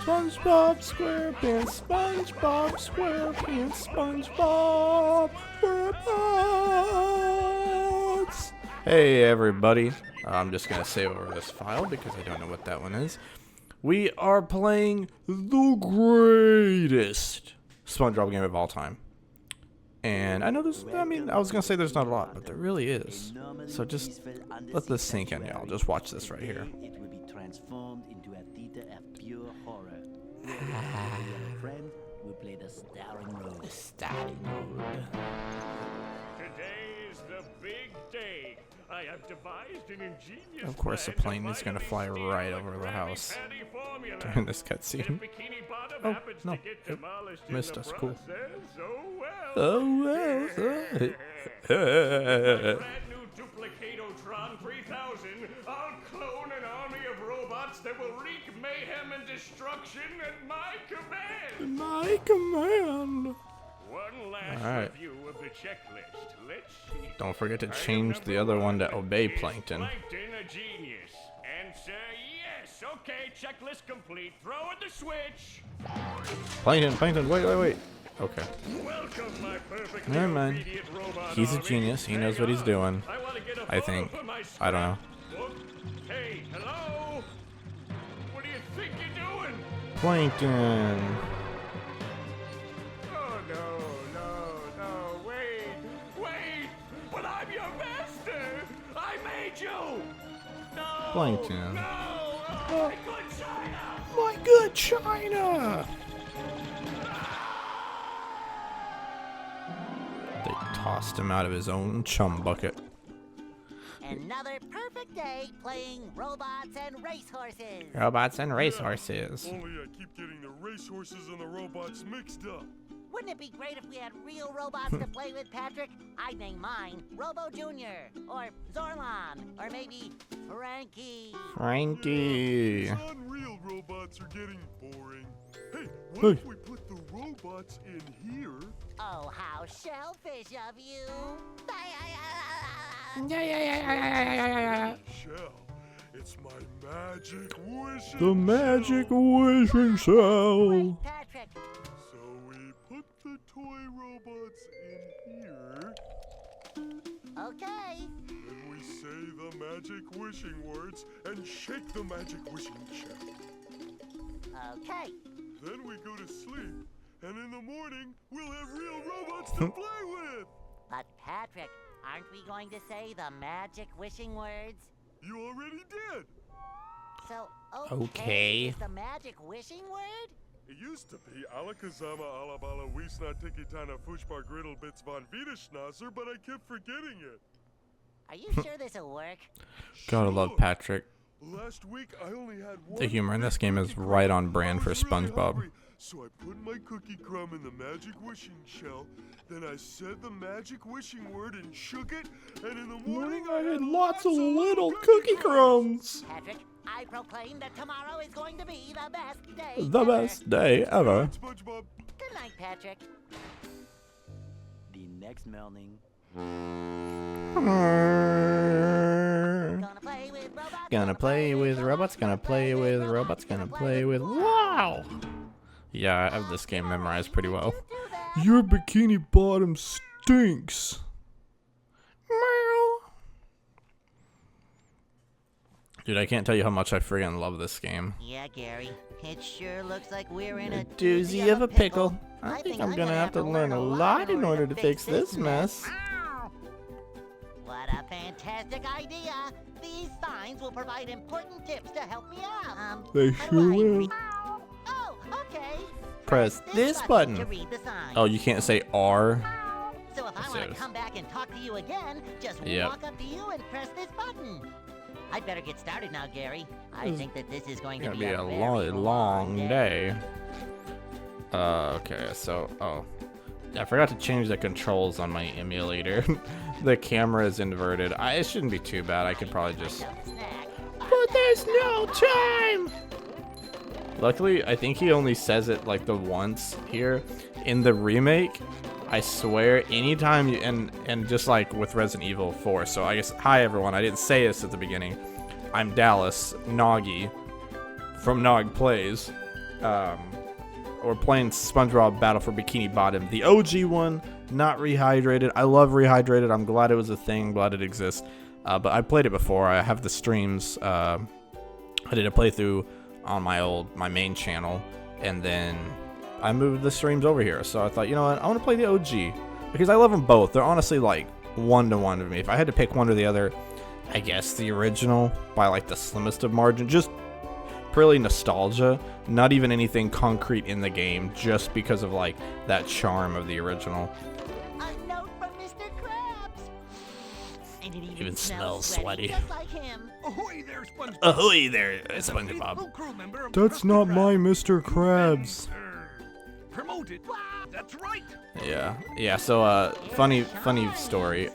SpongeBob SquarePants, SpongeBob SquarePants, SpongeBob SquarePants. Hey everybody, I'm just gonna save over this file because I don't know what that one is. We are playing the greatest SpongeBob game of all time. And I know there's, I was gonna say there's not a lot, but there really is. So just let this sink in, y'all. Just watch this right here. It will be transformed into a theater of pure horror. Your friend will play the starring role. Today is the big day. I have devised an ingenious Of course, the plane is gonna fly right over the house during this cutscene. Oh no, it missed us. Cool. Oh well. Brand new Duplicatotron 3000. I'll clone an army of robots that will wreak mayhem and destruction at my command. My command. One last review of the checklist. Let's see. Don't forget to change the other one to obey Plankton. Plankton a genius. Answer yes. Okay, checklist complete. Throw in the switch. Plankton, wait. Okay. Welcome, my perfect Never mind. obedient robot He's a army. genius. He knows what he's doing. I wanna get a I photo think. for my I don't know. scrapbook. Hey, hello? What do you think you're doing? Plankton. Oh, no, wait. But I'm your master. I made you. No. Plankton. No. Oh, my good China. My good China. They tossed him out of his own chum bucket. Another perfect day playing robots and racehorses. Robots and racehorses. Only I keep getting the racehorses and the robots mixed up. Wouldn't it be great if we had real robots to play with, Patrick? I'd name mine Robo Jr. or Zorlon or maybe Frankie. Frankie. These unreal robots are getting boring. Hey, what Hey. if we put the robots in here? Oh, how shellfish of you. Shell, it's my magic wishing The magic shell. wishing cell. Great, Patrick. So we put the toy robots in here, Okay. then we say the magic wishing words and shake the magic wishing shell. Okay. Then we go to sleep, and in the morning, we'll have real robots to play with! But, Patrick, aren't we going to say the magic wishing words? You already did! So, Okay. is the magic wishing word? It used to be Alakazama Alabala Wiesna Tikitana Fushbar Griddle Bits von Wiederschnauzer, but I kept forgetting it. Are you sure this'll work? Gotta love Sure. Patrick. Last week, I only had one. The humor in this game is cookie right crumb. on brand I for was really SpongeBob. hungry, so I put my cookie crumb in the magic wishing shell, then I said the magic wishing word and shook it, and in the morning I had lots of little cookie crumbs. Patrick, I proclaim that tomorrow is going to be the best day The ever. best day ever. SpongeBob. Good night, Patrick. The next morning. Gonna play with robots. Gonna play with robots, gonna play with robots, gonna play with... Wow! Yeah, I have this game memorized pretty well. Your bikini bottom stinks. Meow. Dude, I can't tell you how much I friggin' love this game. Yeah, Gary. It sure looks like we're in A a doozy of a pickle. I think I'm gonna have to learn a lot in order to fix this mess. What a fantastic idea! These signs will provide important tips to help me out. They how do sure I will. read- Oh, okay. Press this button. to read the sign. Oh, you can't say R? So if I want to Yes. come back and talk to you again, just Yep. walk up to you and press this button. I'd better get started now, Gary. I This is think that this is going to Gonna be be a a very long day. Okay, so, I forgot to change the controls on my emulator. The camera is inverted. It shouldn't be too bad. I could probably just... Snack. But there's no time! Luckily, I think he only says it like the once here. In the remake, I swear, anytime you, and just like with Resident Evil 4, so I guess, hi everyone, I didn't say this at the beginning. I'm Dallas, Noggy, from Nog Plays. We're playing SpongeBob Battle for Bikini Bottom, the OG one, not rehydrated. I love rehydrated. I'm glad it was a thing, glad it exists. But I played it before. I have the streams. I did a playthrough on my main channel, and then I moved the streams over here. So I thought, you know what, I want to play the OG because I love them both. They're honestly like 1-to-1 to me. If I had to pick one or the other, I guess the original by like the slimmest of margin. Just purely nostalgia, not even anything concrete in the game, just because of like that charm of the original. A note from Mr. Krabs. And it Even smells sweaty. Just like him. Ahoy there, SpongeBob! Ahoy there, Faithful SpongeBob. crew member of That's Krusty not Krab, my Mr. you've been, Krabs. promoted. That's right. Yeah. So, funny story.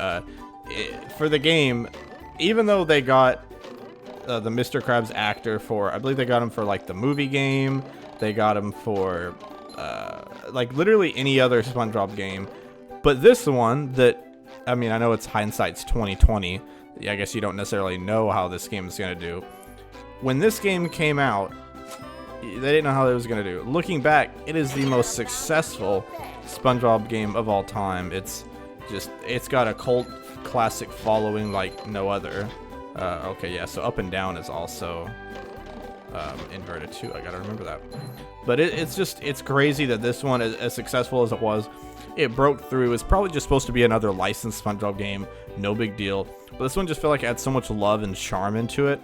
For the game, even though they got the Mr. Krabs actor for, I believe they got him for like the movie game. They got him for like literally any other SpongeBob game. But this one that, I mean, I know it's hindsight's 2020. I guess you don't necessarily know how this game is going to do. When this game came out, they didn't know how it was going to do. Looking back, it is the most successful SpongeBob game of all time. It's got a cult classic following like no other. Okay, yeah, so up and down is also inverted too. I gotta remember that. But it's crazy that this one, as successful as it was, it broke through. It's probably just supposed to be another licensed SpongeBob game, no big deal. But this one just felt like it had so much love and charm into it.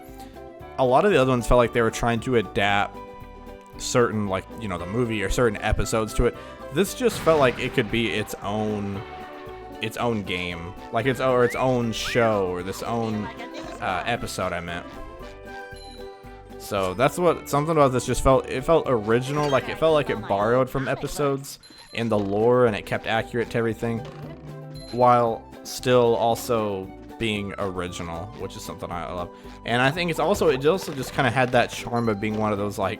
A lot of the other ones felt like they were trying to adapt certain, like, you know, the movie or certain episodes to it. This just felt like it could be its own game, like its own show or this own episode, I meant. So that's what something about this just felt. It felt original, like it felt like it borrowed from episodes in the lore, and it kept accurate to everything, while still also being original, which is something I love. And I think it also just kind of had that charm of being one of those like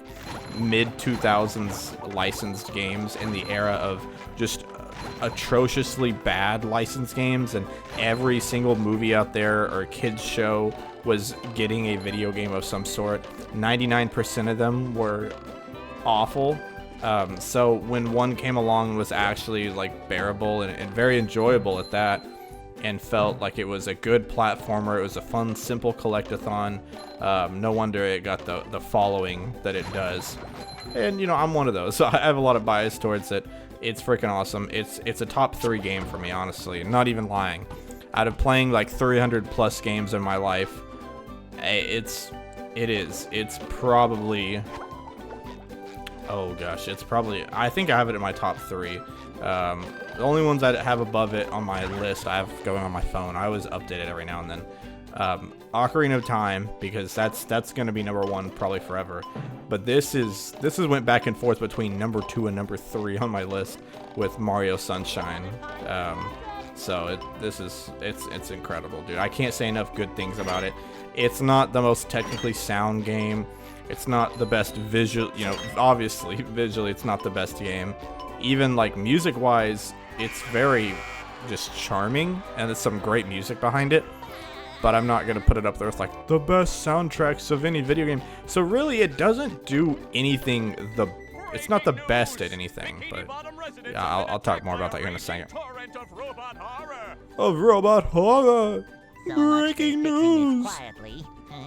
mid 2000s licensed games in the era of just atrociously bad licensed games, and every single movie out there or kids show was getting a video game of some sort. 99% of them were awful. So when one came along and was actually like bearable and very enjoyable at that, and felt like it was a good platformer, it was a fun, simple collectathon, no wonder it got the following that it does. And you know, I'm one of those, so I have a lot of bias towards it. It's freaking awesome. It's a top 3 game for me, honestly, not even lying. Out of playing like 300 plus games in my life, it's probably, oh gosh, I think I have it in my top 3. The only ones I have above it on my list I have going on my phone. I always update it every now and then. Ocarina of Time, because that's going to be number 1 probably forever. But this went back and forth between number 2 and number 3 on my list with Mario Sunshine. So it's incredible, dude. I can't say enough good things about it. It's not the most technically sound game. It's not the best visual, you know, obviously visually it's not the best game. Even like music wise, it's very just charming, and there's some great music behind it. But I'm not going to put it up there with like the best soundtracks of any video game. So really it doesn't do anything, it's not the best at anything, but yeah, I'll talk more about that here in a second. Of robot horror! So much for Breaking fixing this news! quietly.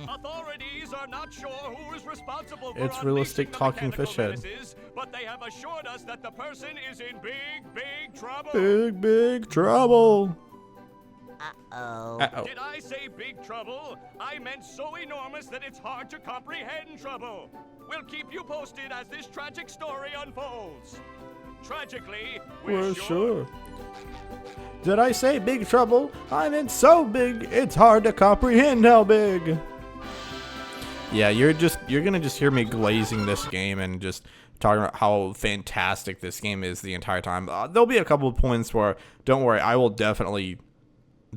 Authorities are not sure who is responsible for It's realistic unleashing the talking mechanical fish head. menaces, but they have assured us that the person is in big trouble. Big trouble! Uh-oh. Uh-oh. Did I say big trouble? I meant so enormous that it's hard to comprehend trouble. We'll keep you posted as this tragic story unfolds. Tragically, We're sure. Did I say big trouble? I meant so big, it's hard to comprehend how big. Yeah, you're gonna just hear me glazing this game and just talking about how fantastic this game is the entire time. There'll be a couple of points where, don't worry, I will definitely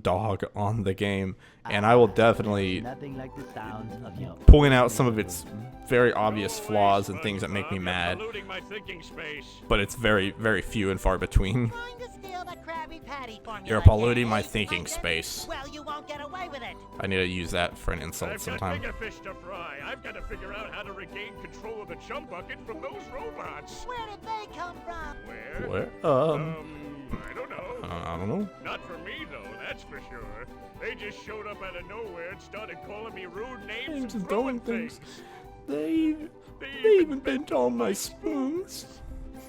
dog on the game, and I will definitely Nothing like the sounds of your point out some of its very obvious flaws and things that make me SpongeBob, mad, you're polluting my thinking space. but it's very, very few and far between. Trying to steal the Krabby Patty formula. You're polluting eh, my thinking Plankton? space. Well, you won't get away with it. I need to use that for an insult I've got sometime. bigger fish to fry. I've got to figure out how to regain control of the chum bucket from those robots. Where did they come from? Where? Where? I don't know. I don't know. Not for me, though, that's for sure. They just showed up out of nowhere and started calling me rude names and throwing things. They even bent all my spoons.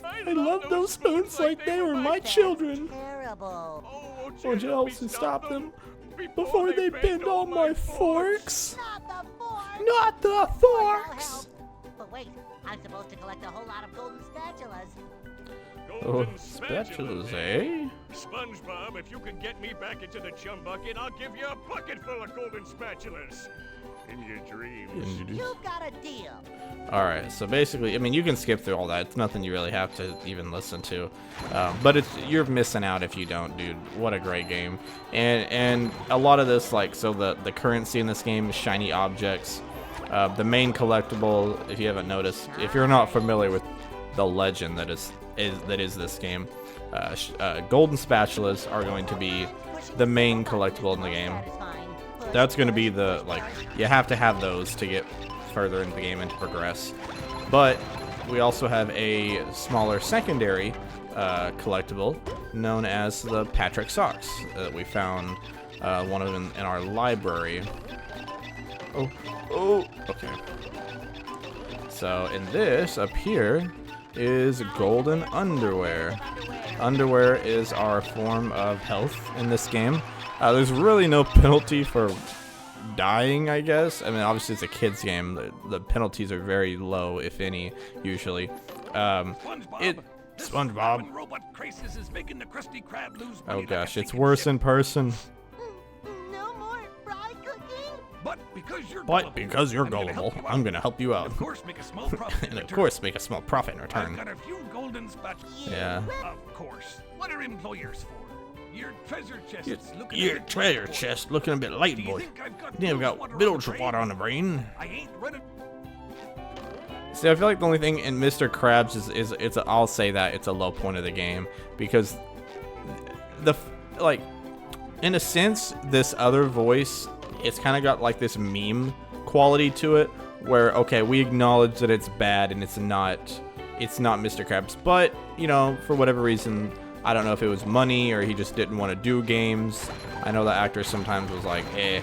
I love those spoons like they were my children. Terrible. Oh, Won't you help me stop them before they bend all my forks? Not the fork. Not the No forks! help. But wait, I'm supposed to collect a whole lot of golden spatulas. Oh, Golden spatulas, eh? SpongeBob, if you can get me back into the chum bucket, I'll give you a bucket full of golden spatulas. In your dreams. You've got a deal. Alright, so basically, I mean, you can skip through all that. It's nothing you really have to even listen to. But you're missing out if you don't, dude. What a great game. And a lot of this, like, so the currency in this game is shiny objects. The main collectible, if you haven't noticed, if you're not familiar with the legend that is this game, golden spatulas are going to be the main collectible in the game. That's going to be the, like, you have to have those to get further into the game and to progress. But we also have a smaller secondary collectible known as the Patrick socks that we found one of them in our library. Oh, okay. So in this up here is golden underwear. Underwear is our form of health in this game. There's really no penalty for dying, I guess. I mean, obviously it's a kid's game. The penalties are very low, if any, usually. SpongeBob. When robot crisis is making the Krusty Krab lose money Oh like a gosh, it's sinking worse ship. in person. No more fry cooking? But because you're But gullible, because you're I'm gonna gullible, help you out. I'm gonna help you out. Of course, make a small profit. in And of return. course, make a small profit in I've return. got a few golden spatulas. Yeah. Of course. What are employers for? Your treasure chests looking Your a bit treasure light, boy. chest looking a bit light, Do you boy. think I've got You've bilge got water bilge on the water brain? on the brain. I ain't running. See, I feel like the only thing in Mr. Krabs is it's I'll say that it's a low point of the game because like in a sense this other voice, it's kind of got like this meme quality to it where okay, we acknowledge that it's bad and it's not Mr. Krabs, but you know, for whatever reason, I don't know if it was money or he just didn't want to do games. I know the actor sometimes was like, I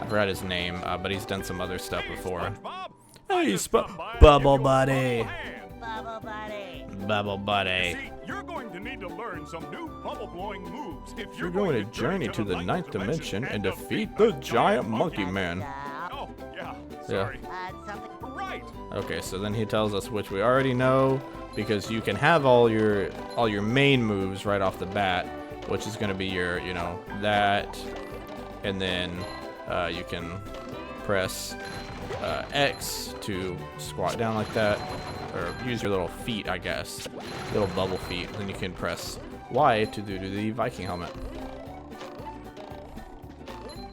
forgot his name, but he's done some other stuff before. SpongeBob, Hey, stopped by and Bubble give you a Buddy. bubble hand. Bubble buddy. Bubble Buddy. See, you're going to need to learn some new bubble-blowing moves if You're going to journey to the ninth dimension and defeat the giant monkey man. Oh, yeah. Sorry. Something. Right. Okay, so then he tells us, which we already know, because you can have all your main moves right off the bat, which is going to be your, you know, that, and then you can press X to squat down like that, or use your little feet, I guess, little bubble feet. Then you can press Y to do the Viking helmet.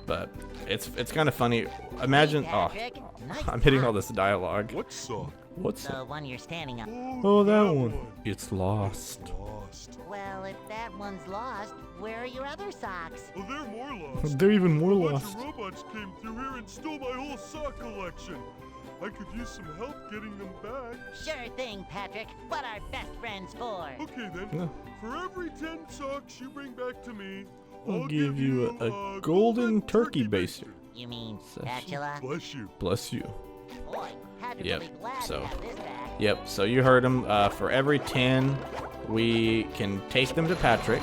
But it's kind of funny. Imagine, oh, Patrick, nice I'm hitting all sock. this dialogue. What sock? What's The one you're standing on. Oh, that one. It's lost. Lost. Well, if that one's lost, where are your other socks? Oh, they're more lost. They're even more A bunch lost. of robots came through here and stole my whole sock collection. I could use some help getting them back. Sure thing, Patrick. What are best friends for? Okay then. Yeah. For every 10 socks you bring back to me, I'll give you a golden turkey baster. You mean spatula? Bless you. Bless you. Boy, Patrick Yep, will be glad so- to have this back. Yep, so you heard him. For every 10, we can take them to Patrick,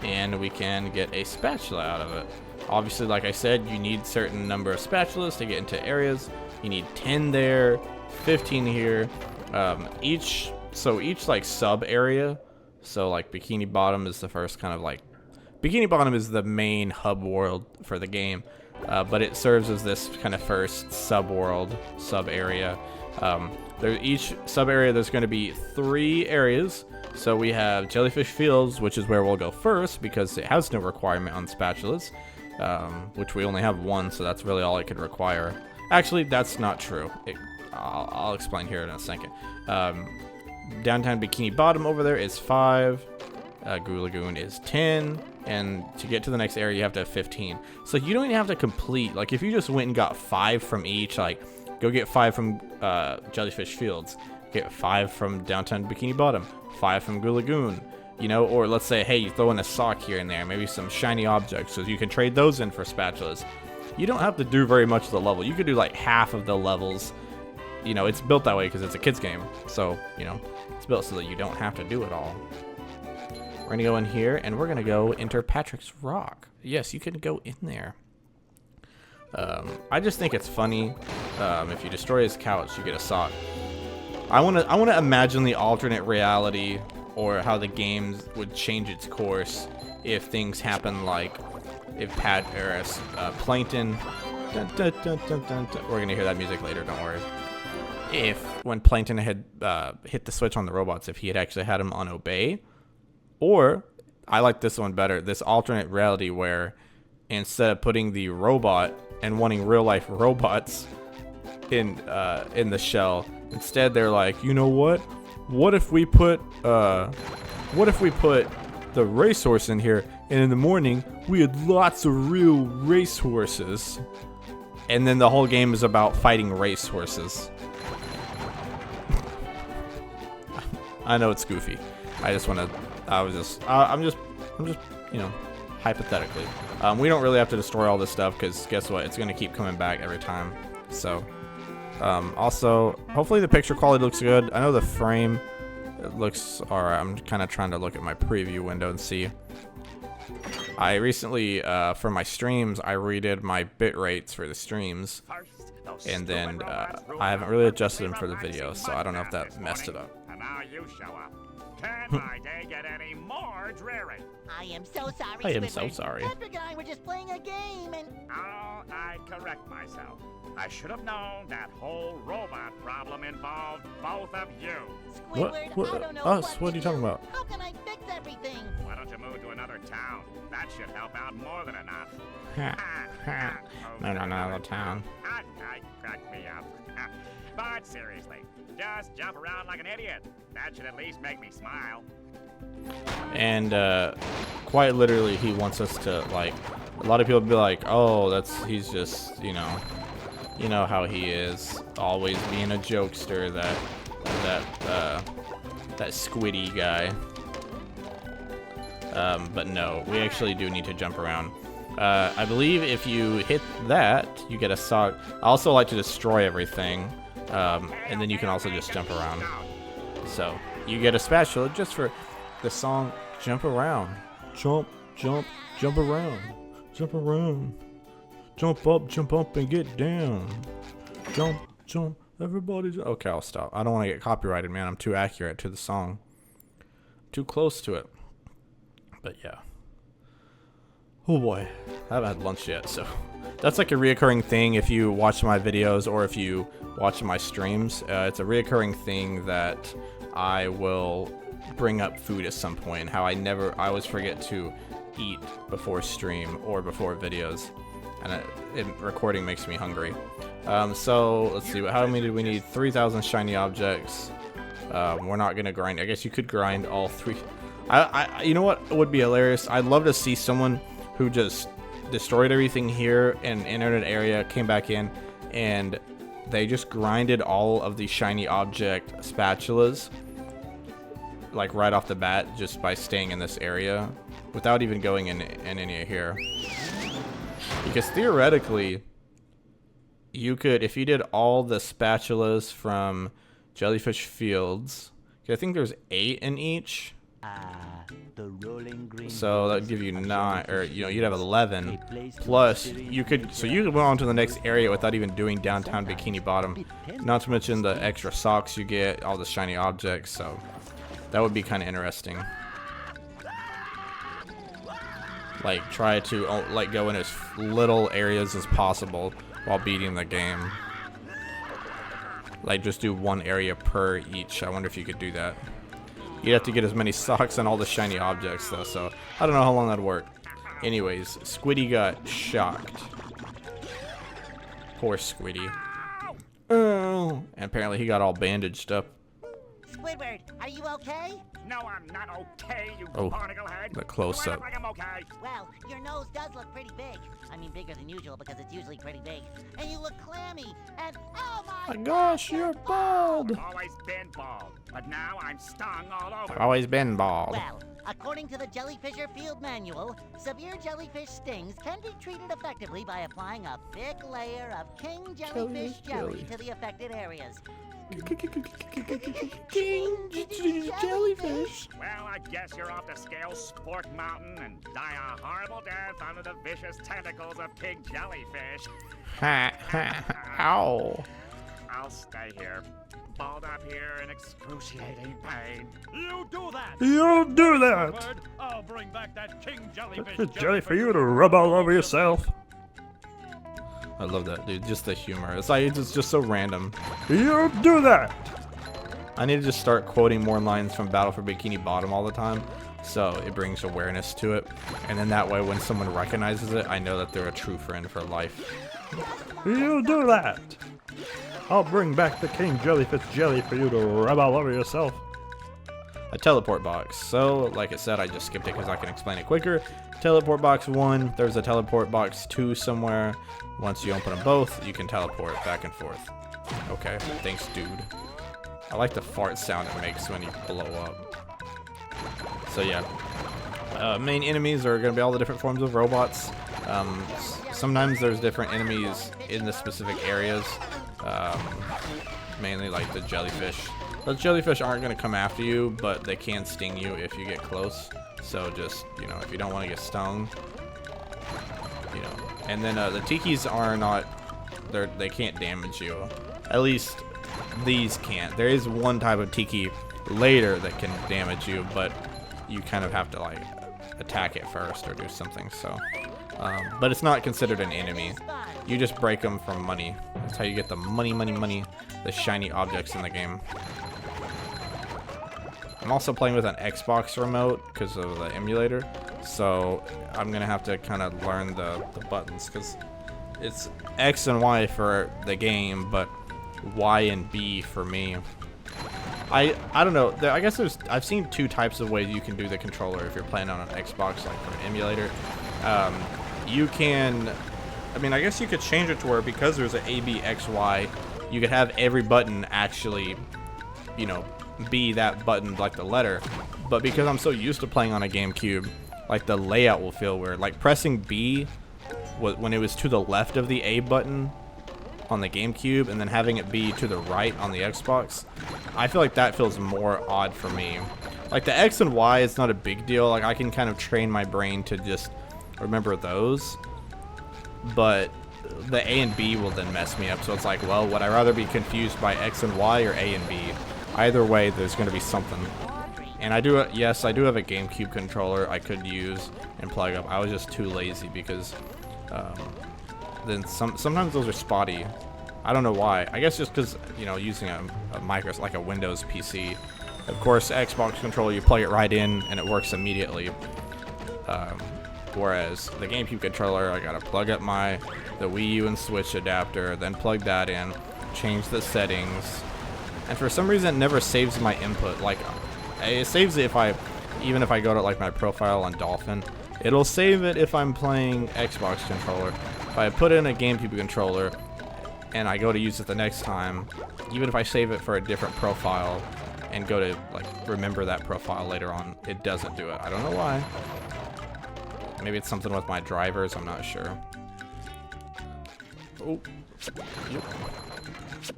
and we can get a spatula out of it. Obviously, like I said, you need certain number of spatulas to get into areas. You need 10 there, 15 here. Each like sub area. So like Bikini Bottom is the first kind of like Bikini Bottom is the main hub world for the game, but it serves as this kind of first sub world, sub area. Each sub area there's going to be 3 areas. So we have Jellyfish Fields, which is where we'll go first because it has no requirement on spatulas. which we only have one, so that's really all it could require. Actually, that's not true. I'll explain here in a second. Downtown Bikini Bottom over there is 5. Goo Lagoon is 10. And to get to the next area, you have to have 15. So you don't even have to complete. Like, if you just went and got 5 from each, like, go get 5 from Jellyfish Fields, get 5 from Downtown Bikini Bottom, 5 from Goo Lagoon, you know, or let's say, hey, you throw in a sock here and there, maybe some shiny objects, so you can trade those in for spatulas. You don't have to do very much of the level. You could do like half of the levels. You know, it's built that way because it's a kid's game. So, you know, it's built so that you don't have to do it all. We're going to go in here, and we're going to go enter Patrick's Rock. Yes, you can go in there. I just think it's funny. If you destroy his couch, you get a sock. I want to imagine the alternate reality, or how the game would change its course if things happen like if Plankton. Dun, dun, dun, dun, dun, dun. We're going to hear that music later, don't worry. If when Plankton had hit the switch on the robots, if he had actually had him on obey. Or, I like this one better, this alternate reality where instead of putting the robot and wanting real life robots in the shell, instead they're like, you know what? What if we put the racehorse in here, and in the morning we had lots of real racehorses, and then the whole game is about fighting racehorses. I know it's goofy. I'm just, you know, hypothetically. We don't really have to destroy all this stuff because guess what? It's going to keep coming back every time. So, also, hopefully the picture quality looks good. I know the frame, it looks alright. I'm kind of trying to look at my preview window and see. I recently, for my streams, I redid my bit rates for the streams. And then I haven't really adjusted them for the video, so I don't know if that messed it up. And now you show up. Can my day get any more dreary? I am so sorry, I am so Squidward. sorry. Patrick and I were just playing a game, and Oh, I correct myself. I should have known that whole robot problem involved both of you. Squidward, What? I don't know Us? What are to you talking do. about? How can I fix everything? Why don't you move to another town? That should help out more than enough. No, the town. I cracked me up. But seriously, just jump around like an idiot. That should at least make me smile. And quite literally, he wants us to, like, a lot of people be like, oh, he's just, you know how he is, always being a jokester, that squiddy guy. But no, we actually do need to jump around. I believe if you hit that, you get a sock. I also like to destroy everything, and then you can also just jump around. So you get a spatula just for the song Jump Around. Jump, jump, jump around. Jump around. Jump up and get down. Jump, jump, everybody. Okay, I'll stop. I don't want to get copyrighted, man. I'm too accurate to the song. Too close to it. But yeah. Oh boy. I haven't had lunch yet, so. That's like a reoccurring thing if you watch my videos or if you watch my streams. It's a reoccurring thing that I will bring up food at some point, and how I always forget to eat before stream or before videos, and recording makes me hungry. So let's see, how many did we need? 3,000 shiny objects. We're not gonna grind. I guess you could grind all 3. You know what would be hilarious? I'd love to see someone who just destroyed everything here and entered an area, came back in, and they just grinded all of the shiny object spatulas, like right off the bat, just by staying in this area without even going in any of here. Because theoretically, you could, if you did all the spatulas from Jellyfish Fields, I think there's 8 in each. The rolling green So that'd give you 9, or you'd have 11. Plus, you could go on to the next area without even doing downtown Bikini Bottom. Not to mention the extra socks you get, all the shiny objects. So that would be kind of interesting. Like, try to like go in as little areas as possible while beating the game. Like, just do one area per each. I wonder if you could do that. You'd have to get as many socks and all the shiny objects, though, so I don't know how long that'd work. Anyways, Squiddy got shocked. Poor Squiddy. Oh, and apparently he got all bandaged up. Squidward, are you okay? No, I'm not okay, you Oh, barnacle head. the close-up. Do I look like I'm okay? Well, your nose does look pretty big. I mean, bigger than usual because it's usually pretty big. And you look clammy. And oh my Gosh, you're bald. I've always been bald, but now I'm stung all over. I've always been bald. Well, according to the Jellyfisher Field Manual, severe jellyfish stings can be treated effectively by applying a thick layer of king jellyfish jelly to the affected areas. Jellyfish. Well, I guess you're off to scale Sport Mountain and die a horrible death under the vicious tentacles of king jellyfish. Ha ha. Ow. I'll stay here, balled up here in excruciating pain. You do that! You do that. Bird. I'll bring back that king jellyfish. It's jelly for you to rub all over yourself. I love that, dude. Just the humor. It's like it's just so random. You do that. I need to just start quoting more lines from Battle for Bikini Bottom all the time, so it brings awareness to it, and then that way, when someone recognizes it, I know that they're a true friend for life. You do that. I'll bring back the king jellyfish jelly for you to rub all over yourself. A teleport box. So, like I said, I just skipped it because I can explain it quicker. Teleport box 1, there's a teleport box 2 somewhere. Once you open them both, you can teleport back and forth. Okay, thanks, dude. I like the fart sound it makes when you blow up. So yeah, main enemies are going to be all the different forms of robots. Sometimes there's different enemies in the specific areas. Mainly like the jellyfish. The jellyfish aren't going to come after you, but they can sting you if you get close. So just, you know, if you don't want to get stung, you know. And then the tikis are not, they can't damage you. At least these can't. There is one type of tiki later that can damage you, but you kind of have to like attack it first or do something. So, but it's not considered an enemy. You just break them for money. That's how you get the money, the shiny objects in the game. I'm also playing with an Xbox remote because of the emulator, so I'm gonna have to kind of learn the buttons because it's X and Y for the game, but Y and B for me. I don't know. I guess I've seen two types of ways you can do the controller if you're playing on an Xbox, like for an emulator. You can, I mean, I guess you could change it to where because there's an A, B, X, Y, you could have every button actually, you know, be that button like the letter. But because I'm so used to playing on a GameCube, like the layout will feel weird. Like pressing B when it was to the left of the A button on the GameCube and then having it be to the right on the Xbox, I feel like that feels more odd for me. Like the X and Y, it's not a big deal. Like I can kind of train my brain to just remember those, but the A and B will then mess me up. So it's like, well, would I rather be confused by X and Y or A and B? Either way, there's going to be something. And I do, yes, I do have a GameCube controller I could use and plug up. I was just too lazy because then sometimes those are spotty. I don't know why. I guess just because, you know, using a micro, like a Windows PC. Of course, Xbox controller, you plug it right in and it works immediately. Whereas the GameCube controller, I gotta plug up the Wii U and Switch adapter, then plug that in, change the settings, and for some reason it never saves my input. Like it saves it even if I go to like my profile on Dolphin, it'll save it if I'm playing Xbox controller. If I put in a GameCube controller and I go to use it the next time, even if I save it for a different profile and go to like remember that profile later on, it doesn't do it. I don't know why. Maybe it's something with my drivers, I'm not sure. Oh, yep.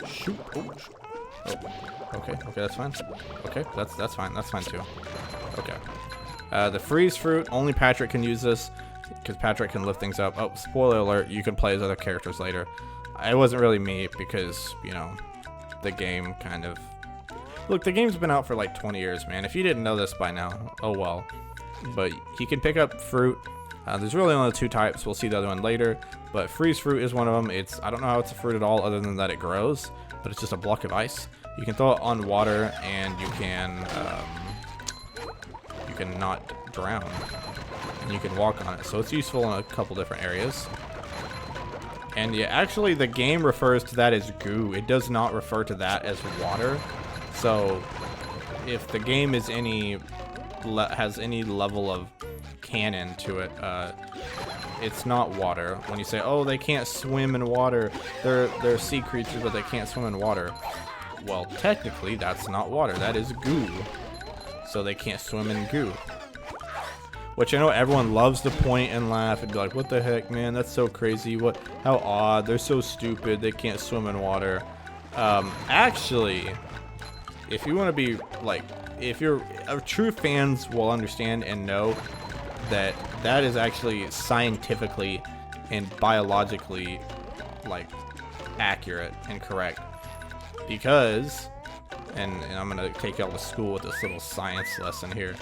Shoot. Oh. Okay, that's fine. Okay, that's fine too. Okay. The freeze fruit, only Patrick can use this because Patrick can lift things up. Oh, spoiler alert, you can play as other characters later. It wasn't really me because, you know, the game kind of... Look, the game's been out for like 20 years, man. If you didn't know this by now, oh well. But he can pick up fruit. There's really only two types. We'll see the other one later. But freeze fruit is one of them. I don't know how it's a fruit at all other than that it grows. But it's just a block of ice. You can throw it on water and you can not drown. and you can walk on it. So it's useful in a couple different areas. And yeah, actually the game refers to that as goo. It does not refer to that as water. So if the game is has any level of canon to it, it's not water. When you say, oh, they can't swim in water, they're sea creatures, but they can't swim in water. Well, technically, that's not water. That is goo. So they can't swim in goo. Which I know everyone loves to point and laugh and be like, what the heck, man? That's so crazy. How odd. They're so stupid. They can't swim in water. Actually, if you want to be like, if you're true fans will understand and know that that is actually scientifically and biologically like accurate and correct. Because, and I'm gonna take y'all to school with this little science lesson here.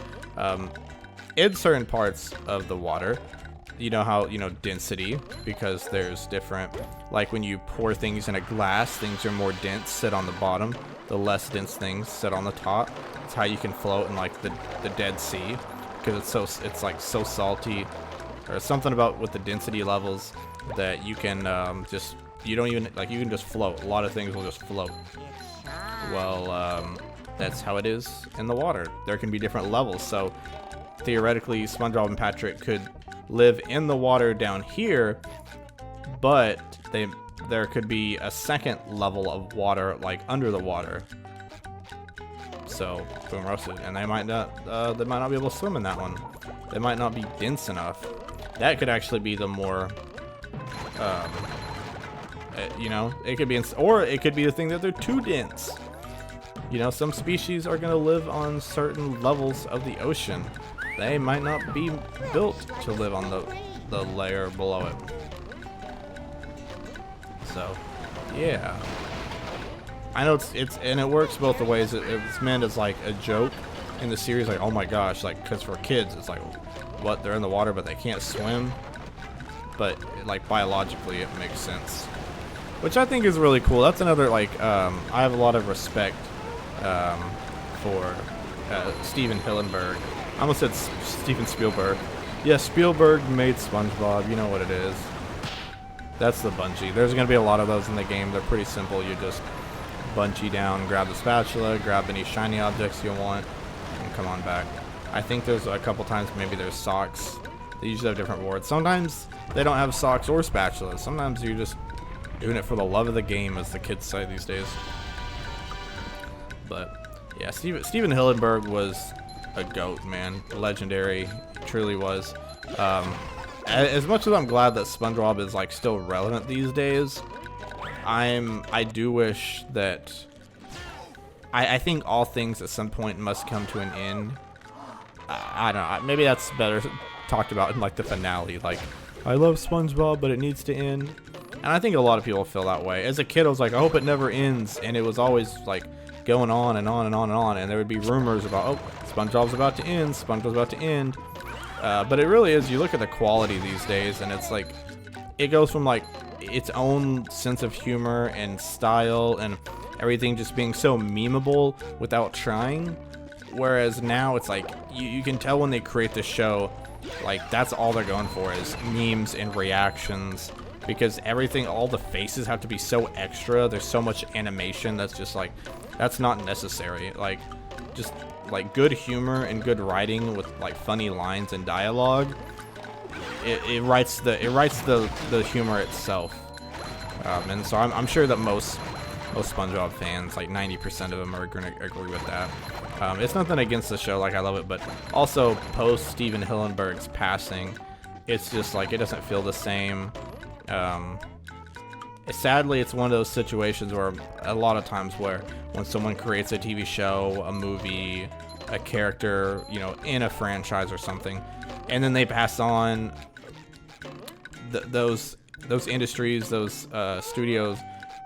In certain parts of the water, you know how, density, because there's different, like when you pour things in a glass, things are more dense, sit on the bottom. The less dense things sit on the top. It's how you can float in like the Dead Sea, because it's like so salty, or something about with the density levels that you can you can just float. A lot of things will just float. Well, that's how it is in the water. There can be different levels, so theoretically SpongeBob and Patrick could live in the water down here, but there could be a second level of water like under the water. So boom, roasted, and they might not be able to swim in that one. They might not be dense enough. That could actually be the more it could be, or it could be the thing that they're too dense. Some species are going to live on certain levels of the ocean. They might not be built to live on the layer below it. So, yeah. I know and it works both the ways. It's meant as like a joke in the series, like, oh my gosh, like, because for kids, it's like, what, they're in the water but they can't swim? But like biologically, it makes sense. Which I think is really cool. That's another, like, I have a lot of respect for Steven Hillenburg. I almost said Steven Spielberg. Yeah, Spielberg made SpongeBob. You know what it is. That's the bungee. There's going to be a lot of those in the game. They're pretty simple. You just bungee down, grab the spatula, grab any shiny objects you want, and come on back. I think there's a couple times maybe there's socks. They usually have different rewards. Sometimes they don't have socks or spatulas. Sometimes you're just doing it for the love of the game, as the kids say these days. But yeah, Steven Hillenburg was a goat, man. Legendary, truly was. As much as I'm glad that SpongeBob is like still relevant these days, I do wish that I think all things at some point must come to an end. I don't know. Maybe that's better talked about in like the finale. Like, I love SpongeBob, but it needs to end. And I think a lot of people feel that way. As a kid, I was like, I hope it never ends. And it was always like going on and on and on and on. And there would be rumors about, oh, SpongeBob's about to end. SpongeBob's about to end. But it really is. You look at the quality these days, and it's like, it goes from like its own sense of humor and style and everything just being so memeable without trying. Whereas now it's like, you can tell when they create the show, like that's all they're going for is memes and reactions. Because everything, all the faces have to be so extra. There's so much animation that's just like, that's not necessary. Like, just like good humor and good writing with like funny lines and dialogue. It writes the humor itself. And so I'm sure that most SpongeBob fans, like 90% of them, are gonna agree with that. It's nothing against the show, like I love it, but also post Steven Hillenburg's passing, it's just like it doesn't feel the same. Sadly, it's one of those situations where a lot of times when someone creates a TV show, a movie, a character, in a franchise or something, and then they pass on, those industries, those studios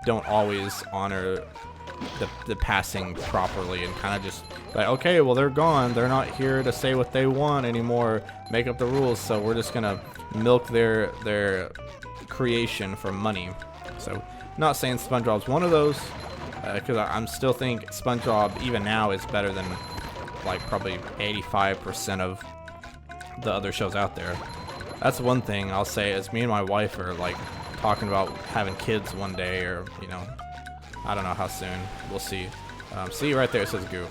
don't always honor the passing properly, and kind of just like, okay, well, they're gone, they're not here to say what they want anymore, make up the rules, so we're just gonna milk their creation for money. So, not saying SpongeBob's one of those, because I'm still think SpongeBob even now is better than like probably 85% of the other shows out there. That's one thing I'll say is me and my wife are like talking about having kids one day, or you know, I don't know how soon. We'll see. See right there, it says Goo.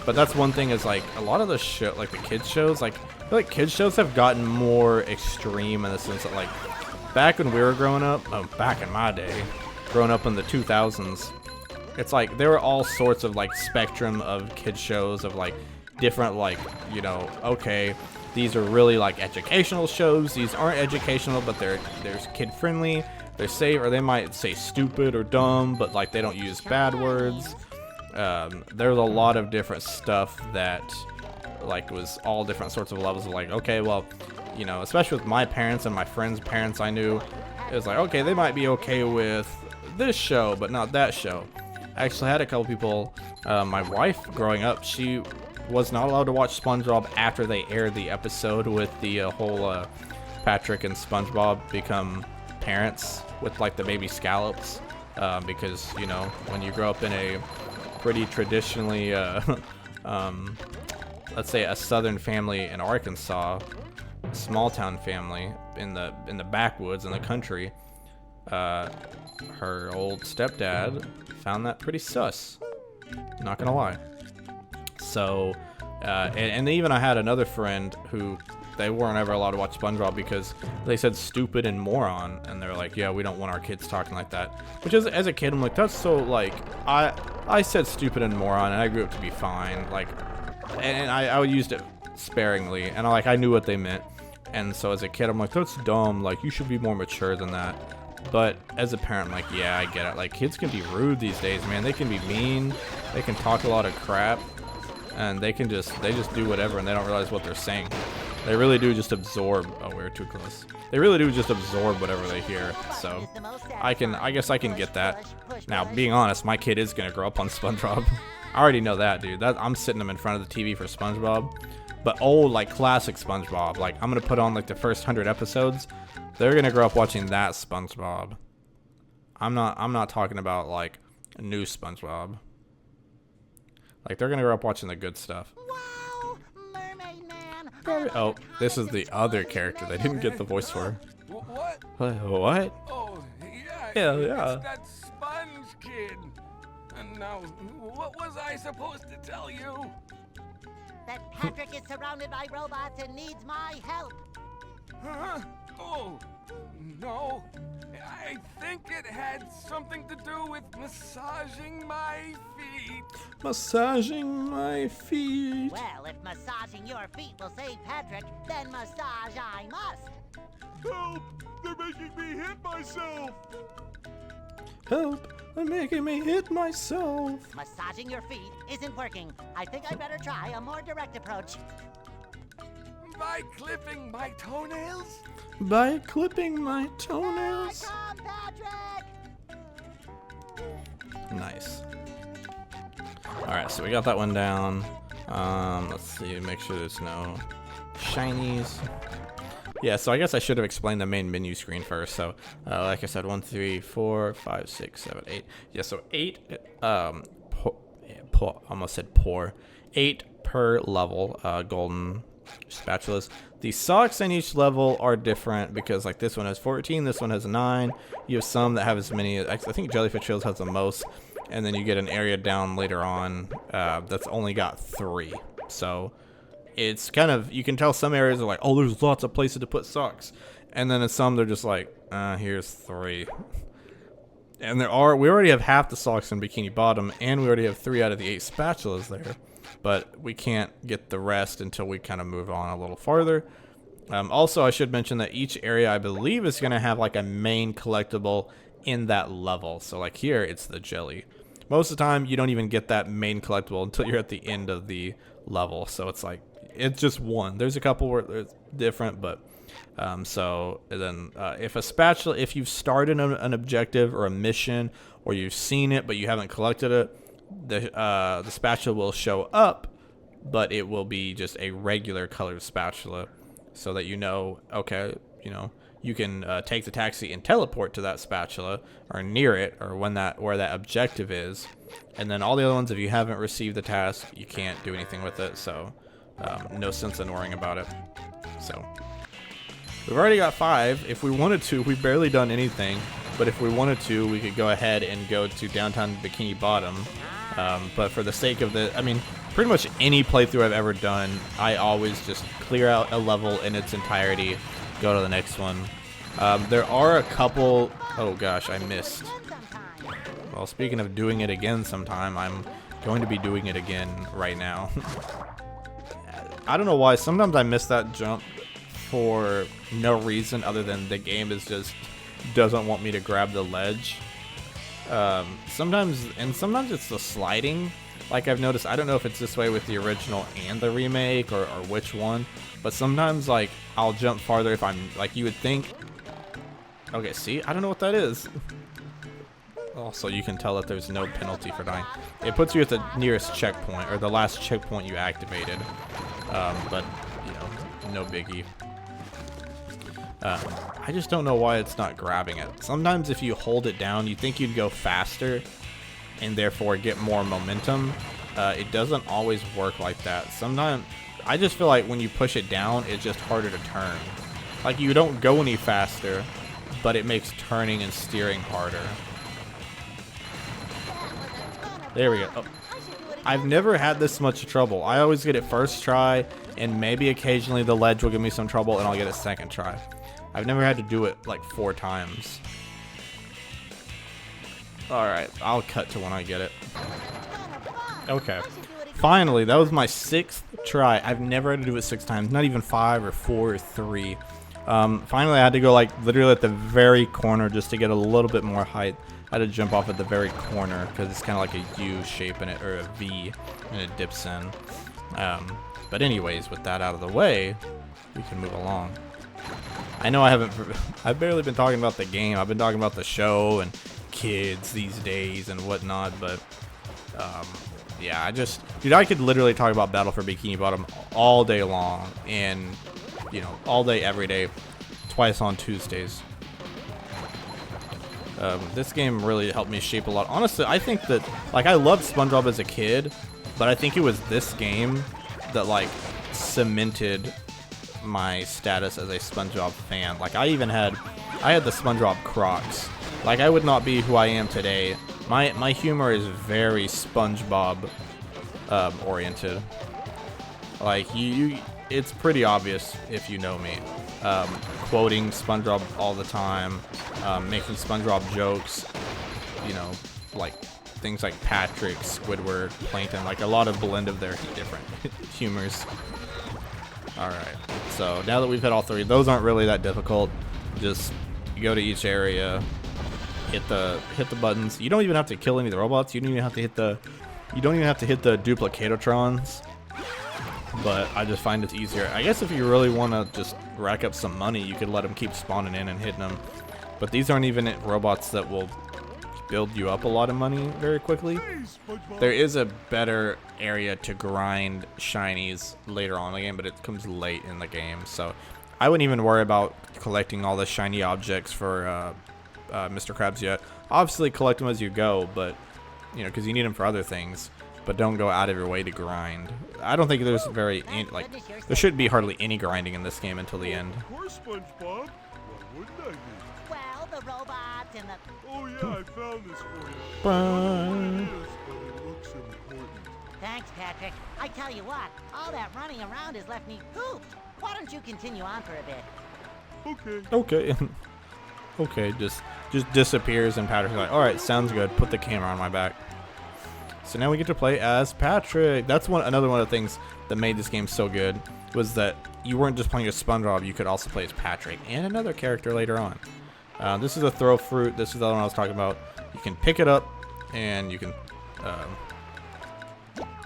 But that's one thing is like a lot of the show, like the kids shows, like I feel like kids shows have gotten more extreme in the sense that like back when we were growing up, back in my day, growing up in the 2000s, it's like there were all sorts of like spectrum of kids shows of like different like, you know, okay, these are really like educational shows. These aren't educational, but they're kid friendly. They're safe, or they might say stupid or dumb, but like they don't use bad words. There's a lot of different stuff that like was all different sorts of levels of like, okay, well, you know, especially with my parents and my friends' parents, I knew it was like, okay, they might be okay with this show, but not that show. I actually had a couple people, my wife growing up, she was not allowed to watch SpongeBob after they aired the episode with the whole Patrick and SpongeBob become parents with like the baby scallops, because, you know, when you grow up in a pretty traditionally, let's say a southern family in Arkansas, small town family in the backwoods in the country, her old stepdad found that pretty sus, not gonna lie. So and even I had another friend who they weren't ever allowed to watch SpongeBob because they said stupid and moron, and they're like, yeah, we don't want our kids talking like that. Which is, as a kid, I'm like, that's so like, I said stupid and moron, and I grew up to be fine, like, and I used it sparingly, and I knew what they meant. And so as a kid, I'm like, that's dumb, like, you should be more mature than that. But as a parent, I'm like, yeah, I get it. Like, kids can be rude these days, man. They can be mean. They can talk a lot of crap, and they just do whatever, and they don't realize what they're saying. They really do just absorb. Oh, we're too close. They really do just absorb whatever they hear. So I guess I can get that. Now, being honest, my kid is gonna grow up on SpongeBob. I already know that, dude. I'm sitting them in front of the TV for SpongeBob. But old, like, classic SpongeBob. Like, I'm gonna put on like the first 100 episodes. They're gonna grow up watching that SpongeBob. I'm not talking about like new SpongeBob. Like, they're gonna grow up watching the good stuff. Wow, Mermaid Man. Oh, this is the other character they didn't get the voice for. What? What? Oh, yeah. Yeah. It's that Sponge Kid. And now, what was I supposed to tell you? That Patrick is surrounded by robots and needs my help. Huh? Oh, no. I think it had something to do with massaging my feet. Massaging my feet. Well, if massaging your feet will save Patrick, then massage I must. Help! They're making me hit myself! Help! They're making me hit myself. Massaging your feet isn't working. I think I better try a more direct approach. By clipping my toenails? By clipping my Here I toenails. come, Patrick! Nice. Alright, so we got that one down. Let's see, make sure there's no shinies. Yeah, so I guess I should have explained the main menu screen first. So, like I said, 1, 3, 4, 5, 6, 7, 8. Yeah, so 8, almost said poor. 8 per level, golden spatulas. The socks in each level are different because, like, this one has 14, this one has 9. You have some that have as many. I think Jellyfish Hills has the most, and then you get an area down later on that's only got 3. So it's kind of, you can tell some areas are like, oh, there's lots of places to put socks, and then in some they're just like, here's 3. And we already have half the socks in Bikini Bottom, and we already have 3 out of the 8 spatulas there. But we can't get the rest until we kind of move on a little farther. Also, I should mention that each area, I believe, is going to have like a main collectible in that level. So like here, it's the jelly. Most of the time, you don't even get that main collectible until you're at the end of the level. So it's like, it's just one. There's a couple where it's different, but so then if you've started an objective or a mission, or you've seen it but you haven't collected it, the spatula will show up, but it will be just a regular colored spatula, so that you know, okay, you know, you can take the taxi and teleport to that spatula or near it, or where that objective is. And then all the other ones, if you haven't received the task, you can't do anything with it. So no sense in worrying about it. So we've already got 5. If we wanted to, we've barely done anything. But if we wanted to, we could go ahead and go to downtown Bikini Bottom. But for the sake of the, I mean, pretty much any playthrough I've ever done, I always just clear out a level in its entirety, go to the next one. There are a couple, oh gosh, I missed. Well, speaking of doing it again sometime, I'm going to be doing it again right now. I don't know why, sometimes I miss that jump for no reason other than the game is just doesn't want me to grab the ledge. Sometimes it's the sliding. Like I've noticed, I don't know if it's this way with the original and the remake or which one, but sometimes like I'll jump farther if I'm like, you would think. Okay, see, I don't know what that is. Also, you can tell that there's no penalty for dying. It puts you at the nearest checkpoint or the last checkpoint you activated, but you know, no biggie. I just don't know why it's not grabbing it. Sometimes if you hold it down, you think you'd go faster and therefore get more momentum. It doesn't always work like that. Sometimes I just feel like when you push it down, it's just harder to turn. Like you don't go any faster, but it makes turning and steering harder. There we go. Oh. I've never had this much trouble. I always get it first try, and maybe occasionally the ledge will give me some trouble and I'll get it second try. I've never had to do it like 4 times. Alright, I'll cut to when I get it. Okay. Finally, that was my 6th try. I've never had to do it 6 times, not even 5 or 4 or 3. Finally, I had to go like literally at the very corner just to get a little bit more height. I had to jump off at the very corner because it's kind of like a U shape in it, or a V, and it dips in. But anyways, with that out of the way, we can move along. I know I've barely been talking about the game. I've been talking about the show and kids these days and whatnot, but yeah, dude, I could literally talk about Battle for Bikini Bottom all day long, and you know, all day, every day, twice on Tuesdays. This game really helped me shape a lot. Honestly, I think that, like, I loved SpongeBob as a kid, but I think it was this game that, like, cemented my status as a SpongeBob fan. Like, I had the SpongeBob Crocs. Like, I would not be who I am today. My humor is very SpongeBob oriented. Like, it's pretty obvious if you know me. Quoting SpongeBob all the time, making SpongeBob jokes, you know, like things like Patrick, Squidward, Plankton, like a lot of blend of their different humors. Alright, so now that we've hit all 3, those aren't really that difficult. Just go to each area, hit the buttons. You don't even have to kill any of the robots. You don't even have to hit the Duplicatotrons. But I just find it's easier. I guess if you really want to just rack up some money, you could let them keep spawning in and hitting them. But these aren't even robots that will build you up a lot of money very quickly. There is a better area to grind shinies later on in the game, but it comes late in the game. So I wouldn't even worry about collecting all the shiny objects for Mr. Krabs yet. Obviously collect them as you go, but you know, because you need them for other things. But don't go out of your way to grind. I don't think there's there should be hardly any grinding in this game until the end. Of course, SpongeBob. Why wouldn't I be? Well, the robots and the... Oh yeah, I found this for you. Bye. Yes, but it looks important. Thanks, Patrick. I tell you what, all that running around has left me pooped. Why don't you continue on for a bit? Okay. Okay. Okay, just disappears, and Patrick's like, alright, sounds good. Put the camera on my back. So now we get to play as Patrick. That's another one of the things that made this game so good, was that you weren't just playing as SpongeBob, you could also play as Patrick and another character later on. This is a throw fruit. This is the other one I was talking about. You can pick it up, and you can...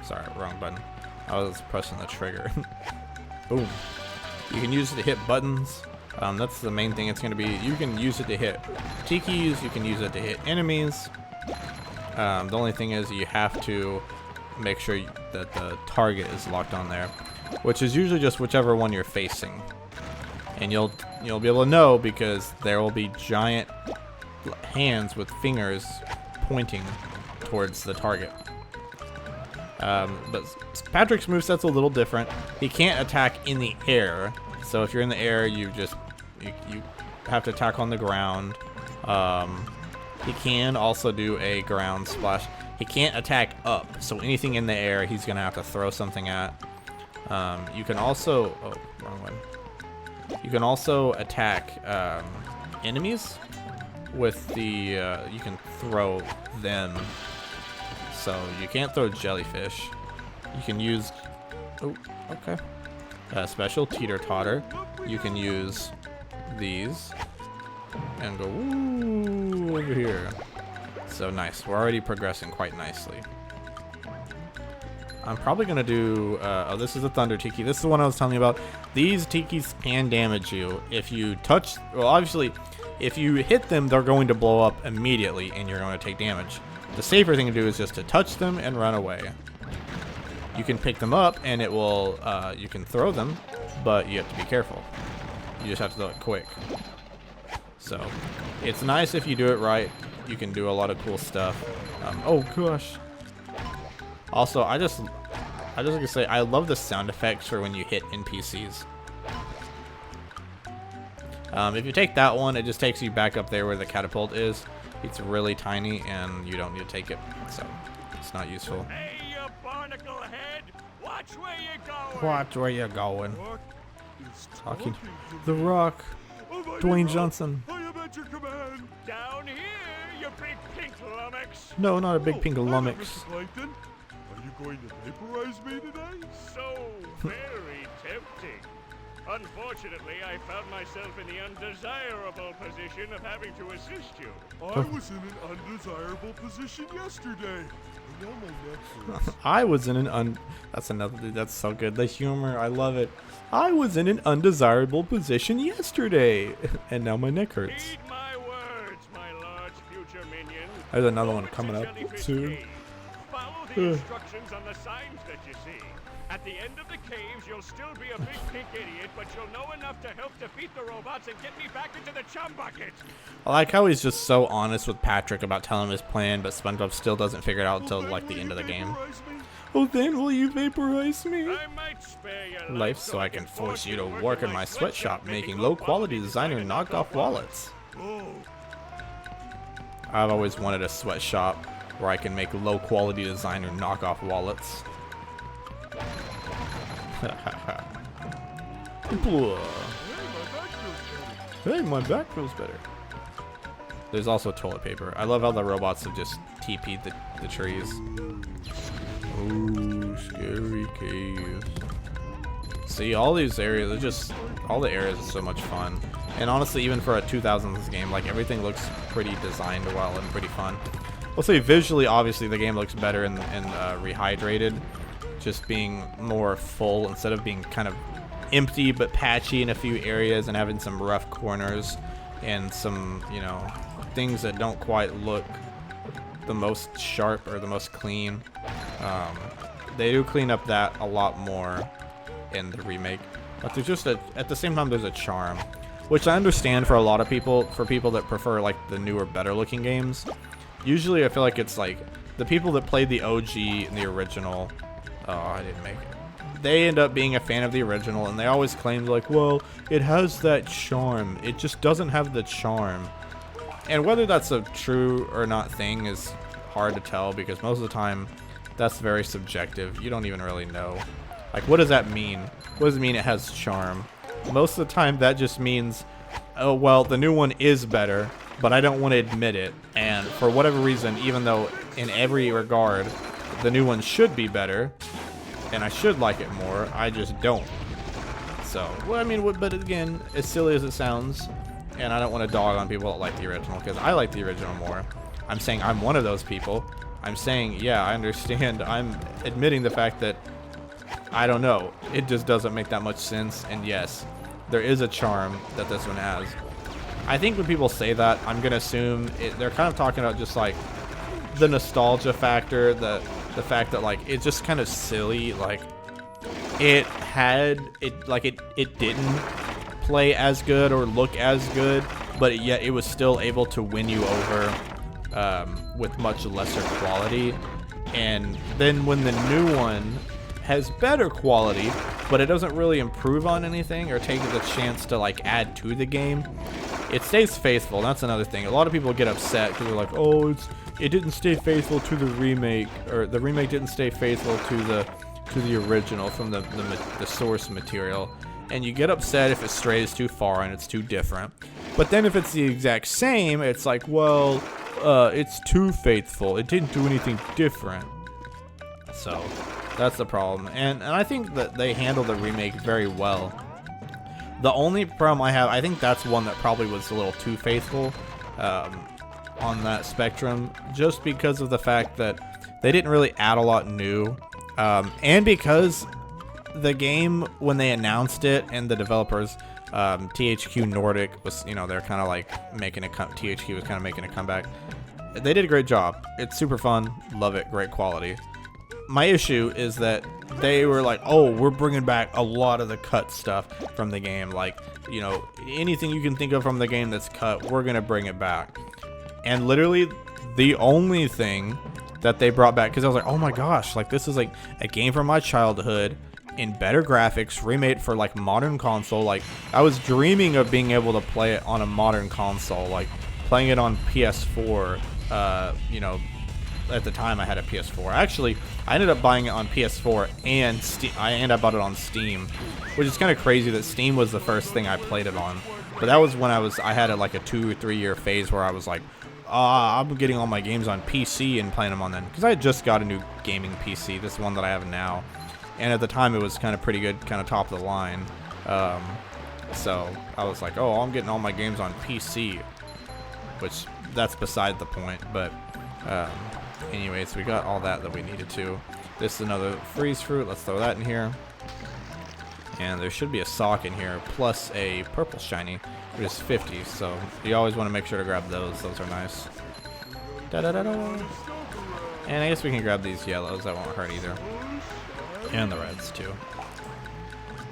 sorry, wrong button. I was pressing the trigger. Boom. You can use it to hit buttons. That's the main thing it's going to be. You can use it to hit tikis. You can use it to hit enemies. The only thing is you have to make sure that the target is locked on there, which is usually just whichever one you're facing. And you'll be able to know because there will be giant hands with fingers pointing towards the target. But Patrick's moveset's a little different. He can't attack in the air, So if you're in the air, you have to attack on the ground. He can also do a ground splash. He can't attack up, so anything in the air, he's gonna have to throw something at. You can also, oh, wrong one. You can also attack enemies with the, you can throw them. So you can't throw jellyfish. You can use, oh, okay. Special teeter-totter. You can use these and go ooh, over here. So nice. We're already progressing quite nicely. I'm probably gonna do. Oh, this is a thunder tiki. This is the one I was telling you about. These tikis can damage you if you touch. Well, obviously, if you hit them, they're going to blow up immediately, and you're going to take damage. The safer thing to do is just to touch them and run away. You can pick them up, and it will. You can throw them, but you have to be careful. You just have to do it quick. So, it's nice if you do it right. You can do a lot of cool stuff. Oh gosh. Also, I just like to say I love the sound effects for when you hit NPCs. If you take that one, it just takes you back up there where the catapult is. It's really tiny, and you don't need to take it, so it's not useful. Hey, you barnacle head! Watch where you're going! Watch where you're going. Rock is Talking. talking to The me. Rock. Oh, my Dwayne God. Johnson. I am at your command. Down here, you big pink lummox! No, not a big Oh, pink hi there, lummox. Mr. Plankton. Are you going to vaporize me today? So very tempting. Unfortunately, I found myself in the undesirable position of having to assist you. I was in an undesirable position yesterday. And now my neck hurts. I was in an That's another. That's so good. The humor, I love it. I was in an undesirable position yesterday, and now my neck hurts. Heed my words, my large future minion. There's another one Over to coming up Jellyfish soon. Cave. Follow the instructions on the signs that you see. At the end of the caves, you'll still be a big pink idiot, but you'll know enough to help defeat the robots and get me back into the chum bucket. I like how he's just so honest with Patrick about telling him his plan, but SpongeBob still doesn't figure it out until like the end of the game. Oh, then will you vaporize me? I might spare your Life so I can force you to work in my sweatshop making low-quality designer knockoff wallets. Oh, I've always wanted a sweatshop where I can make low-quality designer knockoff wallets. Hey, my back feels better. There's also toilet paper. I love how the robots have just TP'd the trees. Oh, scary caves. See, all these areas, all the areas are so much fun. And honestly, even for a 2000s game, like everything looks pretty designed well and pretty fun. We'll say visually, obviously, the game looks better and rehydrated. Just being more full instead of being kind of empty but patchy in a few areas and having some rough corners and some, you know, things that don't quite look the most sharp or the most clean. They do clean up that a lot more in the remake, but there's just at the same time there's a charm, which I understand for a lot of people, for people that prefer like the newer, better looking games. Usually I feel like it's like the people that played the OG and the original, oh, I didn't make it, they end up being a fan of the original, and they always claim like, well, it has that charm, it just doesn't have the charm. And whether that's a true or not thing is hard to tell, because most of the time that's very subjective. You don't even really know. Like, what does that mean? What does it mean it has charm? Most of the time that just means, oh, well, the new one is better, but I don't want to admit it. And for whatever reason, even though in every regard the new one should be better, and I should like it more, I just don't. So, well, I mean, but again, as silly as it sounds, and I don't want to dog on people that like the original, because I like the original more. I'm saying I'm one of those people. I'm saying, yeah, I understand. I'm admitting the fact that, I don't know, it just doesn't make that much sense, and yes, there is a charm that this one has. I think when people say that, I'm going to assume they're kind of talking about just like the nostalgia factor, the fact that like it's just kind of silly, like it didn't play as good or look as good, but yet it was still able to win you over with much lesser quality. And then when the new one has better quality, but it doesn't really improve on anything or take the chance to like add to the game. It stays faithful. That's another thing. A lot of people get upset because they're like, oh, it didn't stay faithful to the remake, or the remake didn't stay faithful to the original from the source material. And you get upset if it strays too far and it's too different. But then if it's the exact same, it's like, well, it's too faithful. It didn't do anything different. So that's the problem. And I think that they handled the remake very well. The only problem I have, I think that's one that probably was a little too faithful on that spectrum, just because of the fact that they didn't really add a lot new. And because the game, when they announced it, and the developers, THQ Nordic was, you know, they're kind of like making THQ was kind of making a comeback. They did a great job. It's super fun. Love it. Great quality. My issue is that they were like, oh, we're bringing back a lot of the cut stuff from the game. Like, you know, anything you can think of from the game that's cut, we're going to bring it back. And literally the only thing that they brought back, because I was like, oh my gosh, like this is like a game from my childhood in better graphics, remade for like modern console. Like I was dreaming of being able to play it on a modern console, like playing it on PS4. You know, at the time I had a PS4. Actually, I ended up buying it on PS4 and Steam. I bought it on Steam, which is kind of crazy that Steam was the first thing I played it on. But that was when I had like a 2 or 3 year phase where I was like, I'm getting all my games on PC and playing them on then, because I had just got a new gaming PC, this one that I have now, and at the time it was kind of pretty good, kind of top of the line. So I was like, oh, I'm getting all my games on PC, which that's beside the point. But anyways, we got all that we needed to. This is another freeze fruit. Let's throw that in here. And there should be a sock in here, plus a purple shiny, which is 50. So you always want to make sure to grab those. Those are nice. Da-da-da-da. And I guess we can grab these yellows. That won't hurt either. And the reds, too.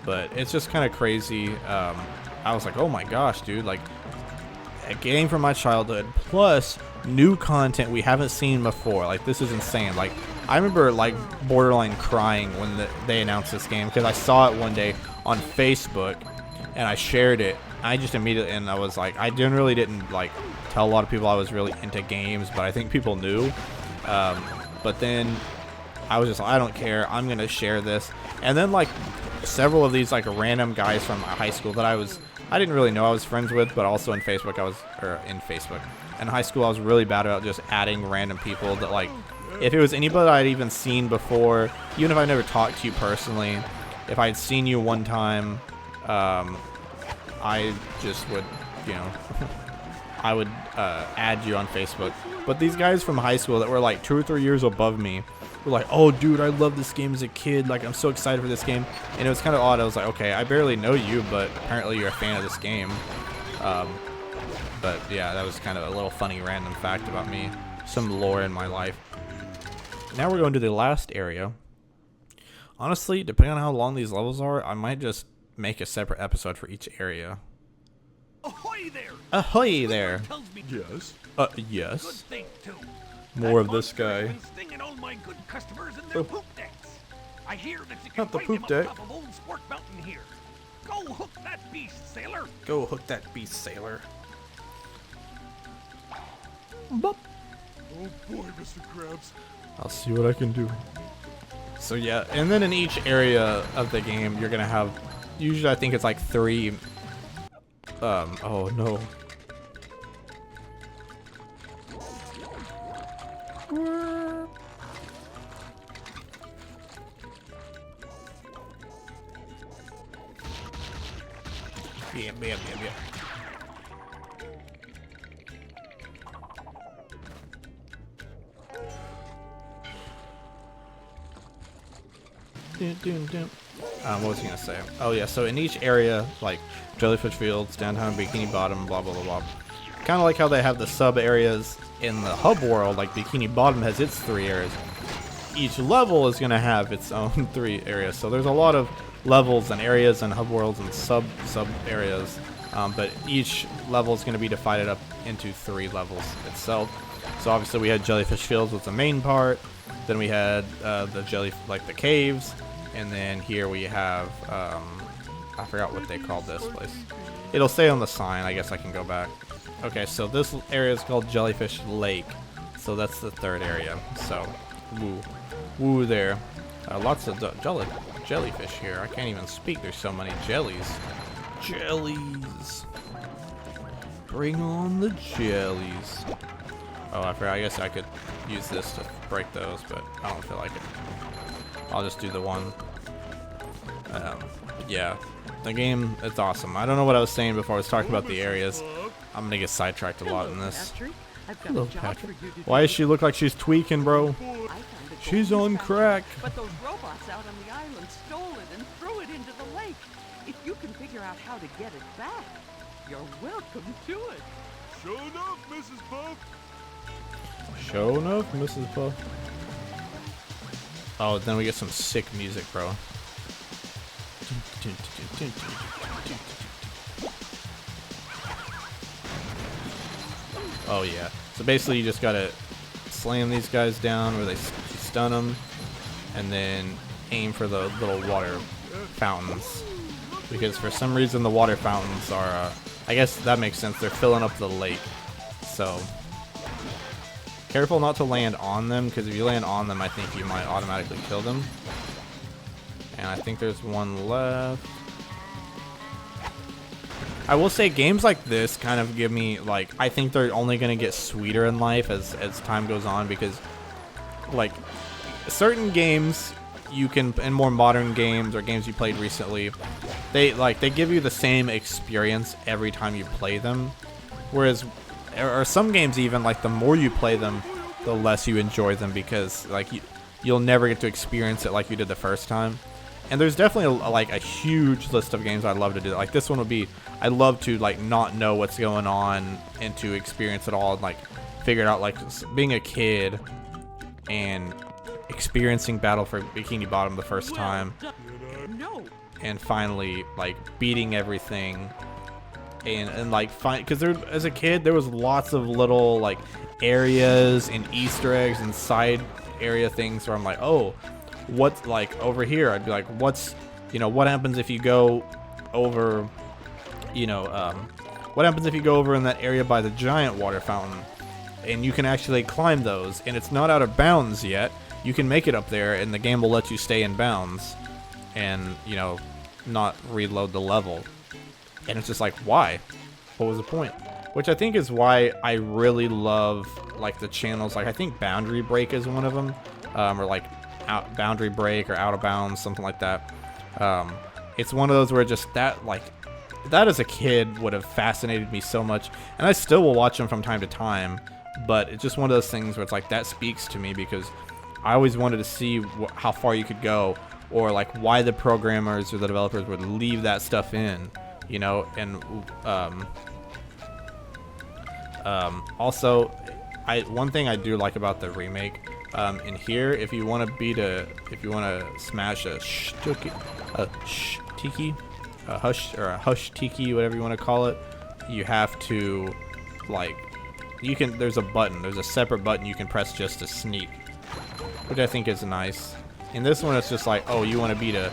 But it's just kind of crazy. I was like, oh my gosh, dude. Like, a game from my childhood, plus new content we haven't seen before. Like, this is insane. Like, I remember like borderline crying when they announced this game, because I saw it one day on Facebook and I shared it. I just immediately, and I was like, I generally didn't like tell a lot of people I was really into games, but I think people knew. But then I was just like, I don't care, I'm gonna share this. And then like several of these like random guys from high school that I didn't really know I was friends with, but also in Facebook in high school I was really bad about just adding random people that, like, if it was anybody I'd even seen before, even if I never talked to you personally, if I'd seen you one time, I just would, you know, I would add you on Facebook. But these guys from high school that were like 2 or 3 years above me were like, oh dude, I love this game as a kid, like I'm so excited for this game. And it was kind of odd. I was like, okay, I barely know you, but apparently you're a fan of this game. But yeah, that was kind of a little funny random fact about me, some lore in my life. Now we're going to the last area. Honestly, depending on how long these levels are, I might just make a separate episode for each area. Ahoy there! Ahoy there! Yes? Yes. Good thing, too. More That of this monster has guy. been stinging all my good customers in their Oh. poop decks. I hear that you can Not the find poop him deck. up top of Old Sport Mountain here. Go hook that beast, sailor. Go hook that beast, sailor. Bop. Oh boy, Mr. Krabs. I'll see what I can do. So yeah, and then in each area of the game, you're gonna have, usually I think it's like 3, oh no. Yeah, yeah, yeah, yeah. What was he gonna say? Oh yeah, so in each area, like Jellyfish Fields, downtown Bikini Bottom, blah blah blah blah. Kind of like how they have the sub areas in the hub world, like Bikini Bottom has its 3 areas. Each level is gonna have its own 3 areas. So there's a lot of levels and areas and hub worlds and sub areas, but each level is gonna be divided up into 3 levels itself. So obviously we had Jellyfish Fields was the main part. Then we had the caves. And then here we have, I forgot what they called this place. It'll say on the sign. I guess I can go back. Okay, so this area is called Jellyfish Lake. So that's the third area. So, woo there. Lots of jellyfish here. I can't even speak. There's so many jellies. Jellies. Bring on the jellies. Oh, I forgot. I guess I could use this to break those, but I don't feel like it. I'll just do the one. Yeah, the game, it's awesome. I don't know what I was saying before I was talking about the areas. I'm gonna get sidetracked a lot in this. Hello, Patrick. Why does she look like she's tweaking, bro? She's on crack. But those robots out on the island stole it and threw it into the lake. If you can figure out how to get it back, you're welcome to it. Show enough, Mrs. Puff. Show enough, Mrs. Puff. Oh, then we get some sick music, bro. Oh yeah. So basically, you just gotta slam these guys down where they stun them, and then aim for the little water fountains. Because for some reason the water fountains are, I guess that makes sense. They're filling up the lake. So careful not to land on them, because if you land on them, I think you might automatically kill them. And I think there's one left. I will say games like this kind of give me, like, I think they're only going to get sweeter in life as time goes on, because, like, certain games you can, in more modern games or games you played recently, they give you the same experience every time you play them. Whereas, or some games even, like, the more you play them, the less you enjoy them, because, like, you'll never get to experience it like you did the first time. And there's definitely a huge list of games I'd love to do. Like this one would be, I'd love to like not know what's going on and to experience it all and like figure it out, like being a kid and experiencing Battle for Bikini Bottom the first time, and finally like beating everything and like because there, as a kid, there was lots of little like areas and Easter eggs and side area things where I'm like, oh, what's like over here? I'd be like, what's, you know, what happens if you go over, you know, what happens if you go over in that area by the giant water fountain, and you can actually climb those, and it's not out of bounds yet. You can make it up there, and the game will let you stay in bounds, and you know, not reload the level. And it's just like, why? What was the point? Which I think is why I really love like the channels. Like I think Boundary Break is one of them, or like Boundary Break or Out of Bounds, something like that. It's one of those where just that as a kid would have fascinated me so much, and I still will watch them from time to time. But it's just one of those things where it's like that speaks to me, because I always wanted to see how far you could go, or like why the programmers or the developers would leave that stuff in, you know. And also, one thing I do like about the remake, in here, if you want to smash a hush tiki, whatever you want to call it, you have to like, there's a separate button you can press just to sneak, which I think is nice. In this one, it's just like, oh, you want to beat a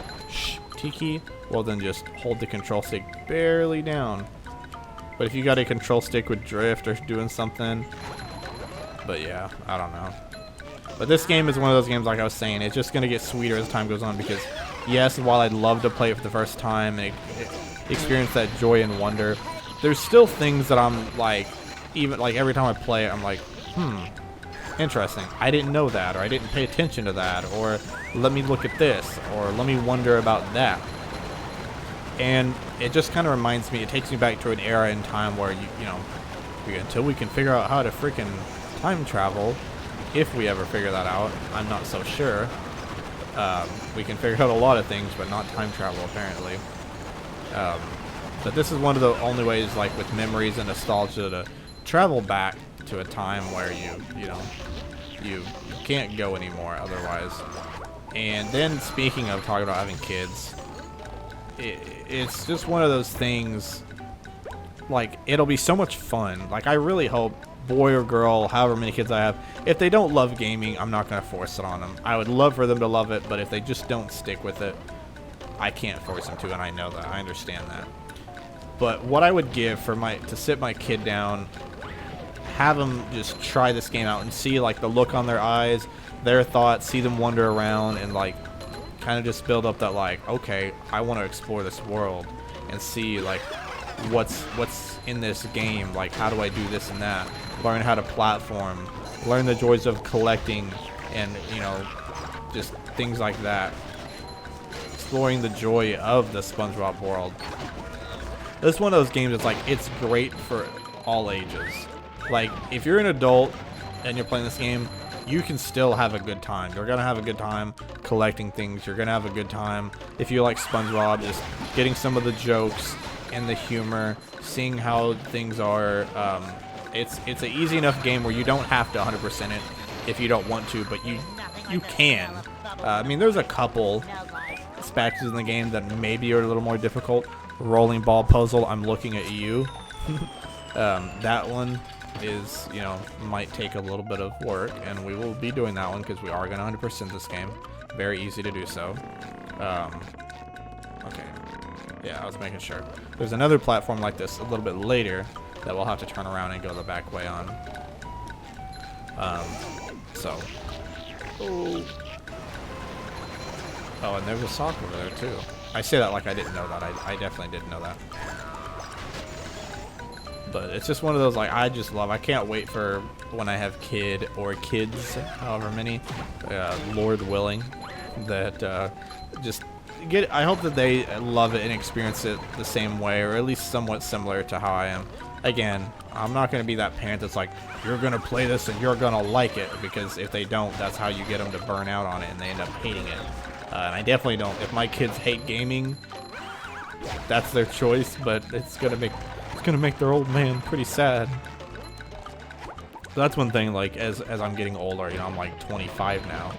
tiki? Well, then just hold the control stick barely down. But if you got a control stick with drift or doing something, but yeah, I don't know. But this game is one of those games, like I was saying, it's just going to get sweeter as time goes on, because yes, while I'd love to play it for the first time and experience that joy and wonder, there's still things that I'm like, even like every time I play it, I'm like, interesting. I didn't know that, or I didn't pay attention to that, or let me look at this, or let me wonder about that. And it just kind of reminds me, it takes me back to an era in time where, you know, until we can figure out how to freaking time travel, if we ever figure that out, I'm not so sure. We can figure out a lot of things, but not time travel, apparently. But this is one of the only ways, like with memories and nostalgia, to travel back to a time where you can't go anymore otherwise. And then, speaking of talking about having kids, it's just one of those things, like, it'll be so much fun. Like, I really hope boy or girl, however many kids I have, if they don't love gaming, I'm not going to force it on them. I would love for them to love it, but if they just don't stick with it, I can't force them to, and I know that. I understand that. But what I would give for to sit my kid down, have them just try this game out and see like the look on their eyes, their thoughts, see them wander around, and like kind of just build up that like, okay, I want to explore this world and see like what's in this game, like how do I do this and that, learn how to platform, learn the joys of collecting, and you know, just things like that, exploring the joy of the SpongeBob world. This is one of those games that's like, it's great for all ages. Like if you're an adult and you're playing this game, you can still have a good time. You're gonna have a good time collecting things. You're gonna have a good time if you like SpongeBob, just getting some of the jokes and the humor, seeing how things are. It's an easy enough game where you don't have to 100% it if you don't want to, but you can. I mean, there's a couple patches in the game that maybe are a little more difficult. Rolling ball puzzle, I'm looking at you. That one is, you know, might take a little bit of work, and we will be doing that one because we are going to 100% this game. Very easy to do so. Okay. Yeah, I was making sure. There's another platform like this a little bit later that we'll have to turn around and go the back way on. So. Oh, and there's a sock over there too. I say that like I didn't know that. I definitely didn't know that. But it's just one of those, like, I can't wait for when I have kid or kids, however many, Lord willing, that I hope that they love it and experience it the same way, or at least somewhat similar to how I am. Again, I'm not going to be that parent that's like, you're going to play this and you're going to like it, because if they don't, that's how you get them to burn out on it and they end up hating it. And I definitely don't. If my kids hate gaming, that's their choice, but it's going to make their old man pretty sad. So that's one thing, like, as I'm getting older, you know, I'm like 25 now.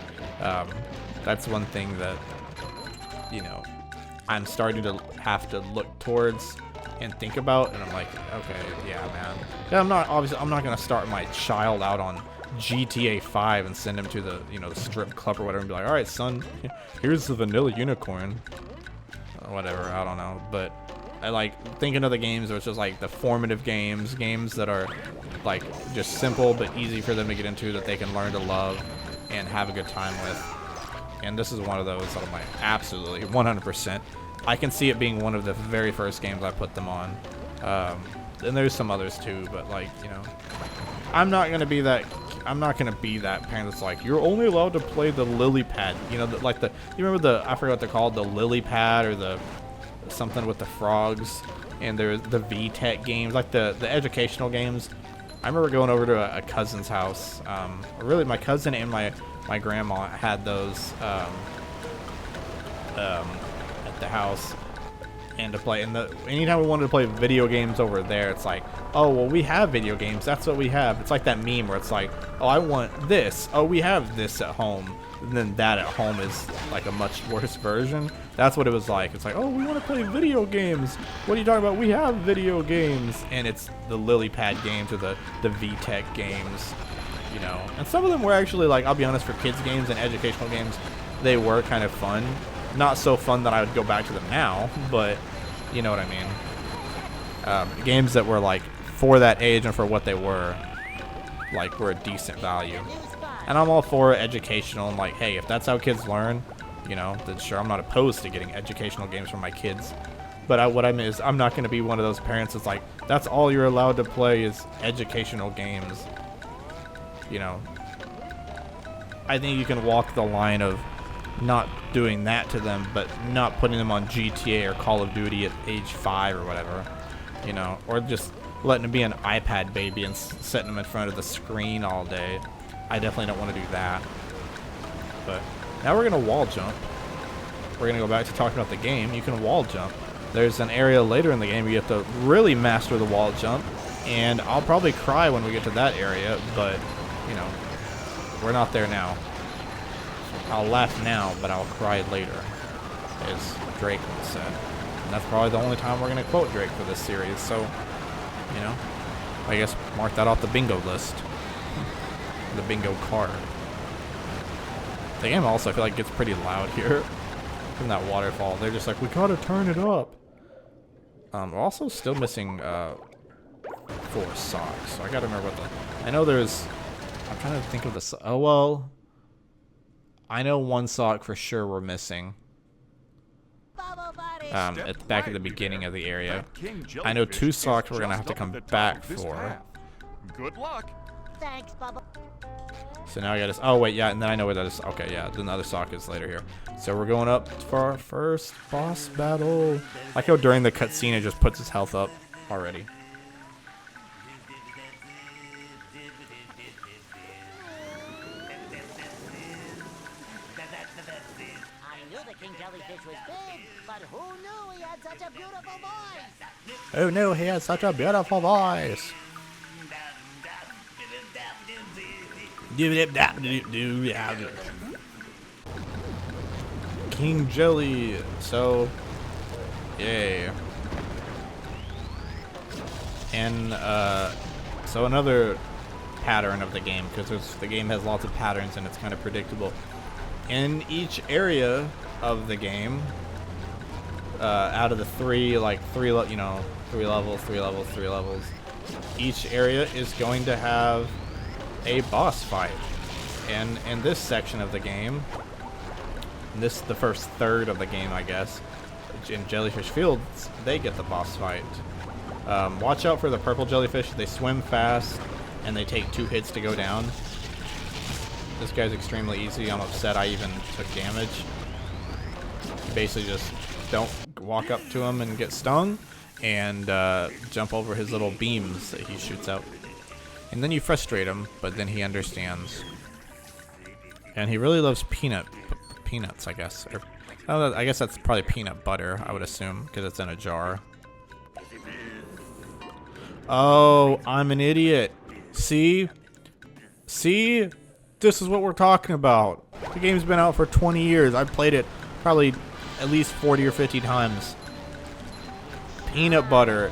That's one thing that, you know, I'm starting to have to look towards and think about, and I'm like, okay, yeah, man. Yeah, I'm not going to start my child out on GTA 5 and send him to the, you know, the strip club or whatever and be like, all right, son, here's the vanilla unicorn. Whatever, I don't know, but I like thinking of the games where it's just like the formative games that are like just simple but easy for them to get into, that they can learn to love and have a good time with. And this is one of those that I'm like, absolutely, 100%. I can see it being one of the very first games I put them on. And there's some others too, but like, you know, I'm not gonna be that parent that's like, you're only allowed to play the lily pad. You know, you remember I forgot what they're called, the lily pad or the something with the frogs, and there's the VTech games, like the educational games. I remember going over to a cousin's house. Really, my cousin and my grandma had those at the house, and to play. And anytime we wanted to play video games over there, it's like, oh, well, we have video games. That's what we have. It's like that meme where it's like, oh, I want this. Oh, we have this at home. And then that at home is like a much worse version. That's what it was like. It's like, oh, we want to play video games. What are you talking about? We have video games. And it's the lily pad games or the VTech games, you know. And some of them were actually, like, I'll be honest, for kids games and educational games, they were kind of fun. Not so fun that I would go back to them now, but you know what I mean. Games that were like for that age and for what they were a decent value. And I'm all for educational, and like, hey, if that's how kids learn, you know, then sure, I'm not opposed to getting educational games for my kids. But what I mean is, I'm not going to be one of those parents that's like, that's all you're allowed to play is educational games. You know, I think you can walk the line of not doing that to them, but not putting them on GTA or Call of Duty at age 5 or whatever, you know, or just letting them be an iPad baby and setting them in front of the screen all day. I definitely don't want to do that. But now we're going to wall jump. We're going to go back to talking about the game. You can wall jump. There's an area later in the game where you have to really master the wall jump, and I'll probably cry when we get to that area, but, you know, we're not there now. I'll laugh now, but I'll cry later, as Drake said. And that's probably the only time we're going to quote Drake for this series, so, you know, I guess mark that off the bingo list. The bingo card. The game also, I feel like, gets pretty loud here. From that waterfall. They're just like, we gotta turn it up. We're also still missing 4 socks. So I gotta remember what the... I know there's... I'm trying to think of the... Oh, well... I know 1 sock for sure we're missing. It's back at the beginning of the area. I know 2 socks we're gonna have to come back for. Good luck. Thanks, Bubba. So now I gotta... Oh, wait, yeah, and then I know where that is. Okay, yeah, another sock is later here. So we're going up for our first boss battle. I like how during the cutscene it just puts his health up already. I knew the king jellyfish was big, but who knew he had such a beautiful voice? Oh no, he has such a beautiful voice. King Jelly. So, yay. And so another pattern of the game, because the game has lots of patterns and it's kind of predictable. In each area of the game, out of the three levels, each area is going to have a boss fight. And in this section of the game, the first third of the game, I guess, in Jellyfish Fields, they get the boss fight. Watch out for the purple jellyfish. They swim fast, and they take 2 hits to go down. This guy's extremely easy. I'm upset I even took damage. Basically just don't walk up to him and get stung, and jump over his little beams that he shoots out. And then you frustrate him, but then he understands. And he really loves peanuts, I guess. I guess that's probably peanut butter, I would assume, because it's in a jar. Oh, I'm an idiot. See? See? This is what we're talking about. The game's been out for 20 years. I've played it probably at least 40 or 50 times. Peanut butter,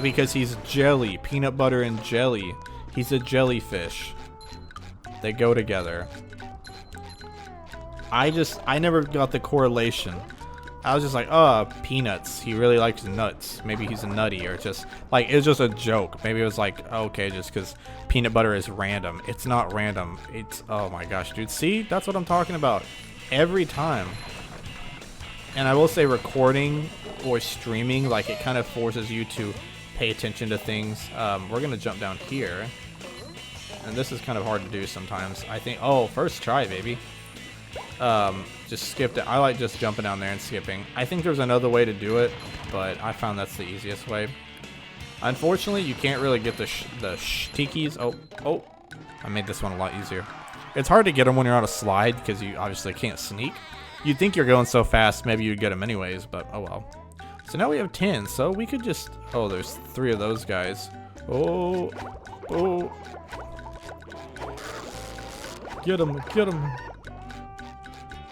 because he's jelly. Peanut butter and jelly. He's a jellyfish. They go together. I never got the correlation. I was just like, oh, peanuts. He really likes nuts. Maybe he's a nutty, or just like, it was just a joke. Maybe it was like, okay, just because peanut butter is random. It's not random. It's, oh my gosh, dude. See, that's what I'm talking about. Every time. And I will say, recording or streaming, like, it kind of forces you to pay attention to things. We're gonna jump down here, and this is kind of hard to do sometimes. I think, oh, first try, baby. Just skipped it. I like just jumping down there and skipping. I think there's another way to do it, but I found that's the easiest way. Unfortunately, you can't really get the shtikis. Oh, I made this one a lot easier. It's hard to get them when you're on a slide, because you obviously can't sneak. You'd think you're going so fast, maybe you'd get them anyways, but oh well. So now we have 10, so we could just... Oh, there's 3 of those guys. Oh. Get him, get him.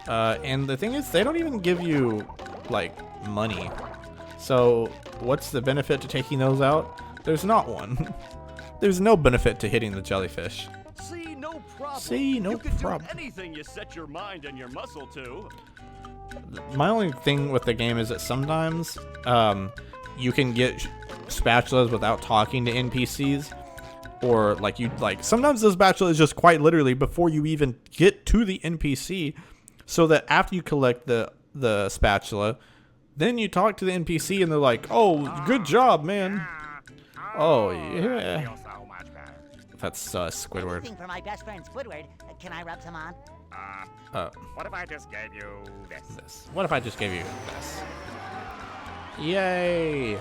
And the thing is, they don't even give you, like, money. So, what's the benefit to taking those out? There's not one. There's no benefit to hitting the jellyfish. See, no problem. See, no you can problem. do anything you set your mind and your muscle to. My only thing with the game is that sometimes you can get spatulas without talking to NPCs, or sometimes the spatula is just quite literally before you even get to the NPC, so that after you collect the spatula, then you talk to the NPC and they're like, "Oh, good job, man." Oh yeah. That's Squidward. Anything for my best friend Squidward. Can I rub some on? What if I just gave you this? What if I just gave you this? Yay!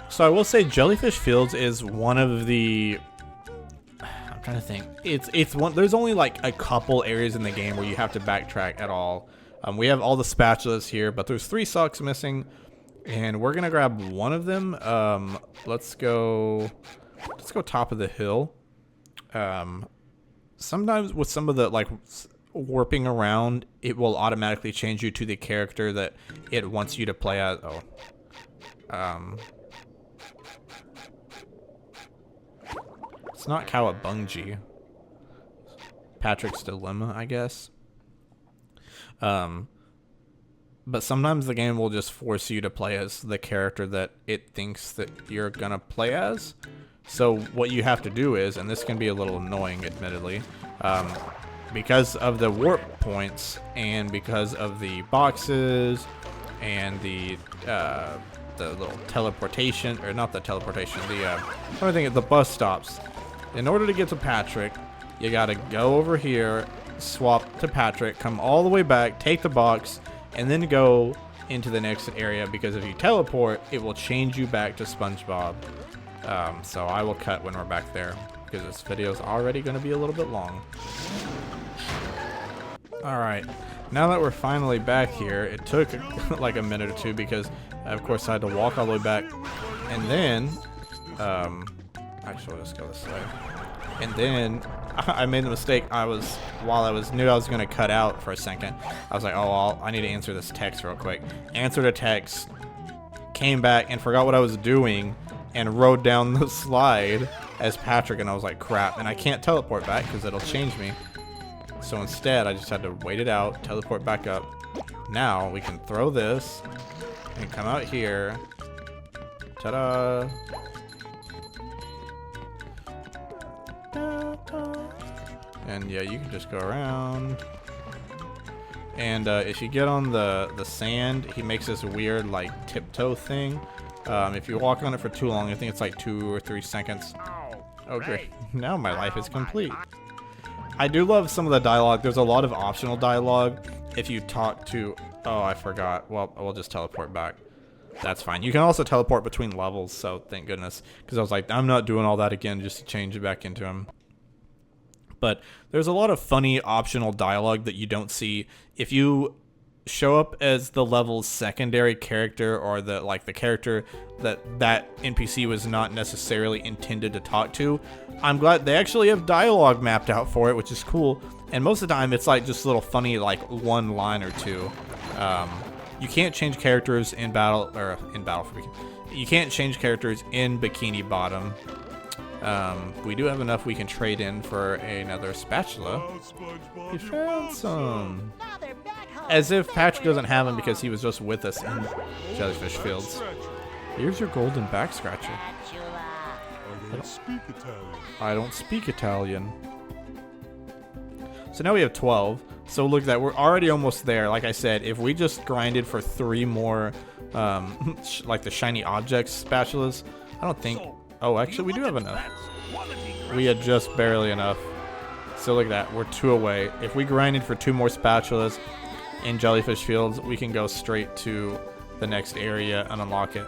So I will say, Jellyfish Fields is one of the... I'm trying to think. It's one. There's only like a couple areas in the game where you have to backtrack at all. We have all the spatulas here, but there's 3 socks missing, and we're gonna grab one of them. Let's go top of the hill. Sometimes with some of the warping around, it will automatically change you to the character that it wants you to play as. It's not Cowabungie. Patrick's Dilemma, I guess. But sometimes the game will just force you to play as the character that it thinks that you're gonna play as. So what you have to do is, and this can be a little annoying admittedly, because of the warp points and because of the boxes and the little teleportation, or not the teleportation, I think the bus stops. In order to get to Patrick, you gotta go over here, swap to Patrick, come all the way back, take the box, and then go into the next area, because if you teleport, it will change you back to SpongeBob. So I will cut when we're back there, because this video is already going to be a little bit long. Alright, now that we're finally back here, it took like a minute or two because of course I had to walk all the way back, and then, actually let's go this way. And then I made the mistake. While I knew I was gonna cut out for a second, I was like, oh, well, I need to answer this text real quick. Answered a text, came back and forgot what I was doing, and rode down the slide as Patrick, and I was like, crap. And I can't teleport back because it'll change me. So instead, I just had to wait it out, teleport back up. Now we can throw this and come out here. Ta-da! And yeah, you can just go around. And if you get on the sand, he makes this weird like tiptoe thing. If you walk on it for too long, I think it's like 2 or 3 seconds. Oh great, now my life is complete. I do love some of the dialogue. There's a lot of optional dialogue. If you talk to, oh, I forgot. Well, we'll just teleport back. That's fine. You can also teleport between levels, so thank goodness. Because I was like, I'm not doing all that again just to change it back into him. But there's a lot of funny optional dialogue that you don't see if you show up as the level's secondary character, or the character that NPC was not necessarily intended to talk to. I'm glad they actually have dialogue mapped out for it, which is cool. And most of the time it's like just little funny like one line or two. You can't change characters in battle, or in Battle for Bikini. You can't change characters in Bikini Bottom. We do have enough we can trade in for another spatula. You found some. As if Patrick doesn't have them because he was just with us in Jellyfish Fields. Here's your golden back scratcher. I don't speak Italian. I don't speak Italian. So now we have 12. So look at that, we're already almost there. Like I said, if we just grinded for 3 more, like the shiny objects spatulas, I don't think. Oh, actually, we do have enough. We had just barely enough. So look at that, we're 2 away. If we grinded for 2 more spatulas in Jellyfish Fields, we can go straight to the next area and unlock it.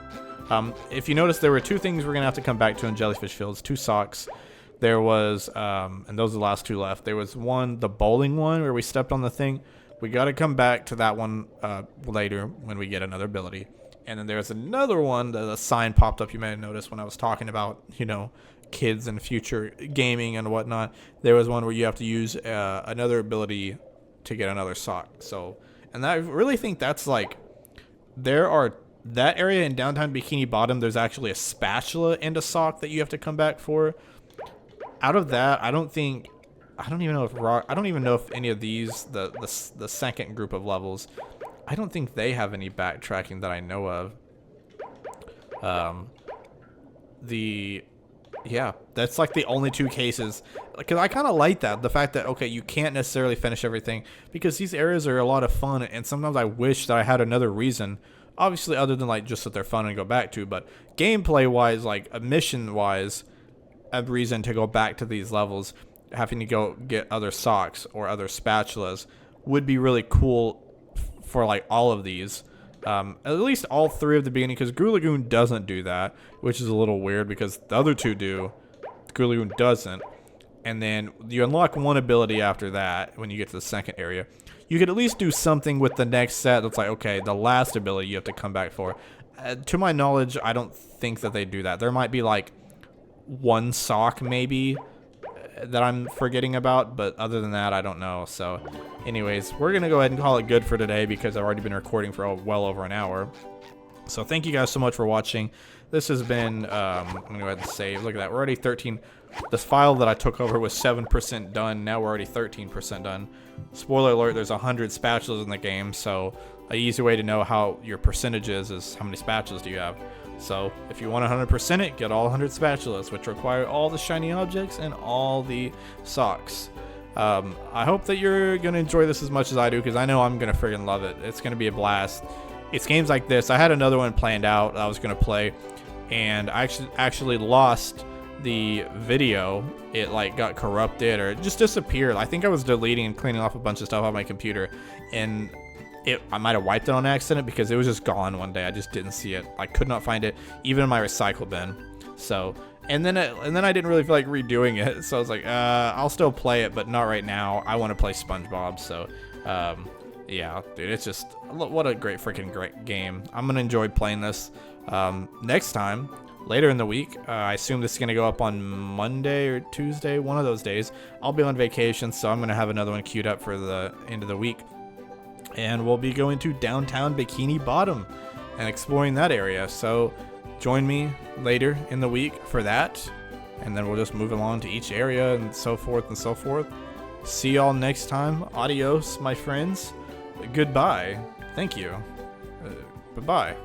If you notice, there were 2 things we're gonna have to come back to in Jellyfish Fields. 2 socks. There was, and those are the last 2 left. There was one, the bowling one, where we stepped on the thing. We gotta come back to that one later when we get another ability. And then there's another one that a sign popped up. You may have noticed when I was talking about, you know, kids and future gaming and whatnot. There was one where you have to use another ability to get another sock. So, and I really think that's like, that area in downtown Bikini Bottom, there's actually a spatula and a sock that you have to come back for. Out of that, I don't even know if any of these, the second group of levels, I don't think they have any backtracking that I know of. Yeah, that's like the only 2 cases. Because I kind of like that. The fact that, okay, you can't necessarily finish everything. Because these areas are a lot of fun. And sometimes I wish that I had another reason. Obviously, other than like just that they're fun and go back to. But gameplay-wise, like mission-wise, a reason to go back to these levels, having to go get other socks or other spatulas, would be really cool for like all of these. At least all 3 of the beginning, because Goo Lagoon doesn't do that, which is a little weird because the other 2 do. Goo Lagoon doesn't. And then you unlock one ability after that when you get to the second area. You could at least do something with the next set that's like, okay, the last ability you have to come back for. To my knowledge, I don't think that they do that. There might be like 1 sock maybe that I'm forgetting about, but other than that, I don't know. So anyways, we're gonna go ahead and call it good for today because I've already been recording for well over an hour. So thank you guys so much for watching. This has been, I'm going to go ahead and save. Look at that. We're already 13. This file that I took over was 7% done. Now we're already 13% done. Spoiler alert, there's 100 spatulas in the game. So an easy way to know how your percentage is how many spatulas do you have. So if you want 100% it, get all 100 spatulas, which require all the shiny objects and all the socks. I hope that you're going to enjoy this as much as I do, because I know I'm going to friggin' love it. It's going to be a blast. It's games like this. I had another one planned out that I was going to play, and I actually lost the video. It like got corrupted or it just disappeared. I think I was deleting and cleaning off a bunch of stuff on my computer, and I might have wiped it on accident because it was just gone one day. I just didn't see it. I could not find it, even in my recycle bin. So, and then I didn't really feel like redoing it. So I was like, I'll still play it, but not right now. I want to play SpongeBob. So, yeah, dude, it's just what a great freaking game. I'm gonna enjoy playing this. Next time, later in the week, I assume this is gonna go up on Monday or Tuesday, one of those days. I'll be on vacation, so I'm gonna have another one queued up for the end of the week. And we'll be going to downtown Bikini Bottom and exploring that area. So join me later in the week for that. And then we'll just move along to each area and so forth and so forth. See y'all next time. Adios, my friends. Goodbye. Thank you. Bye-bye.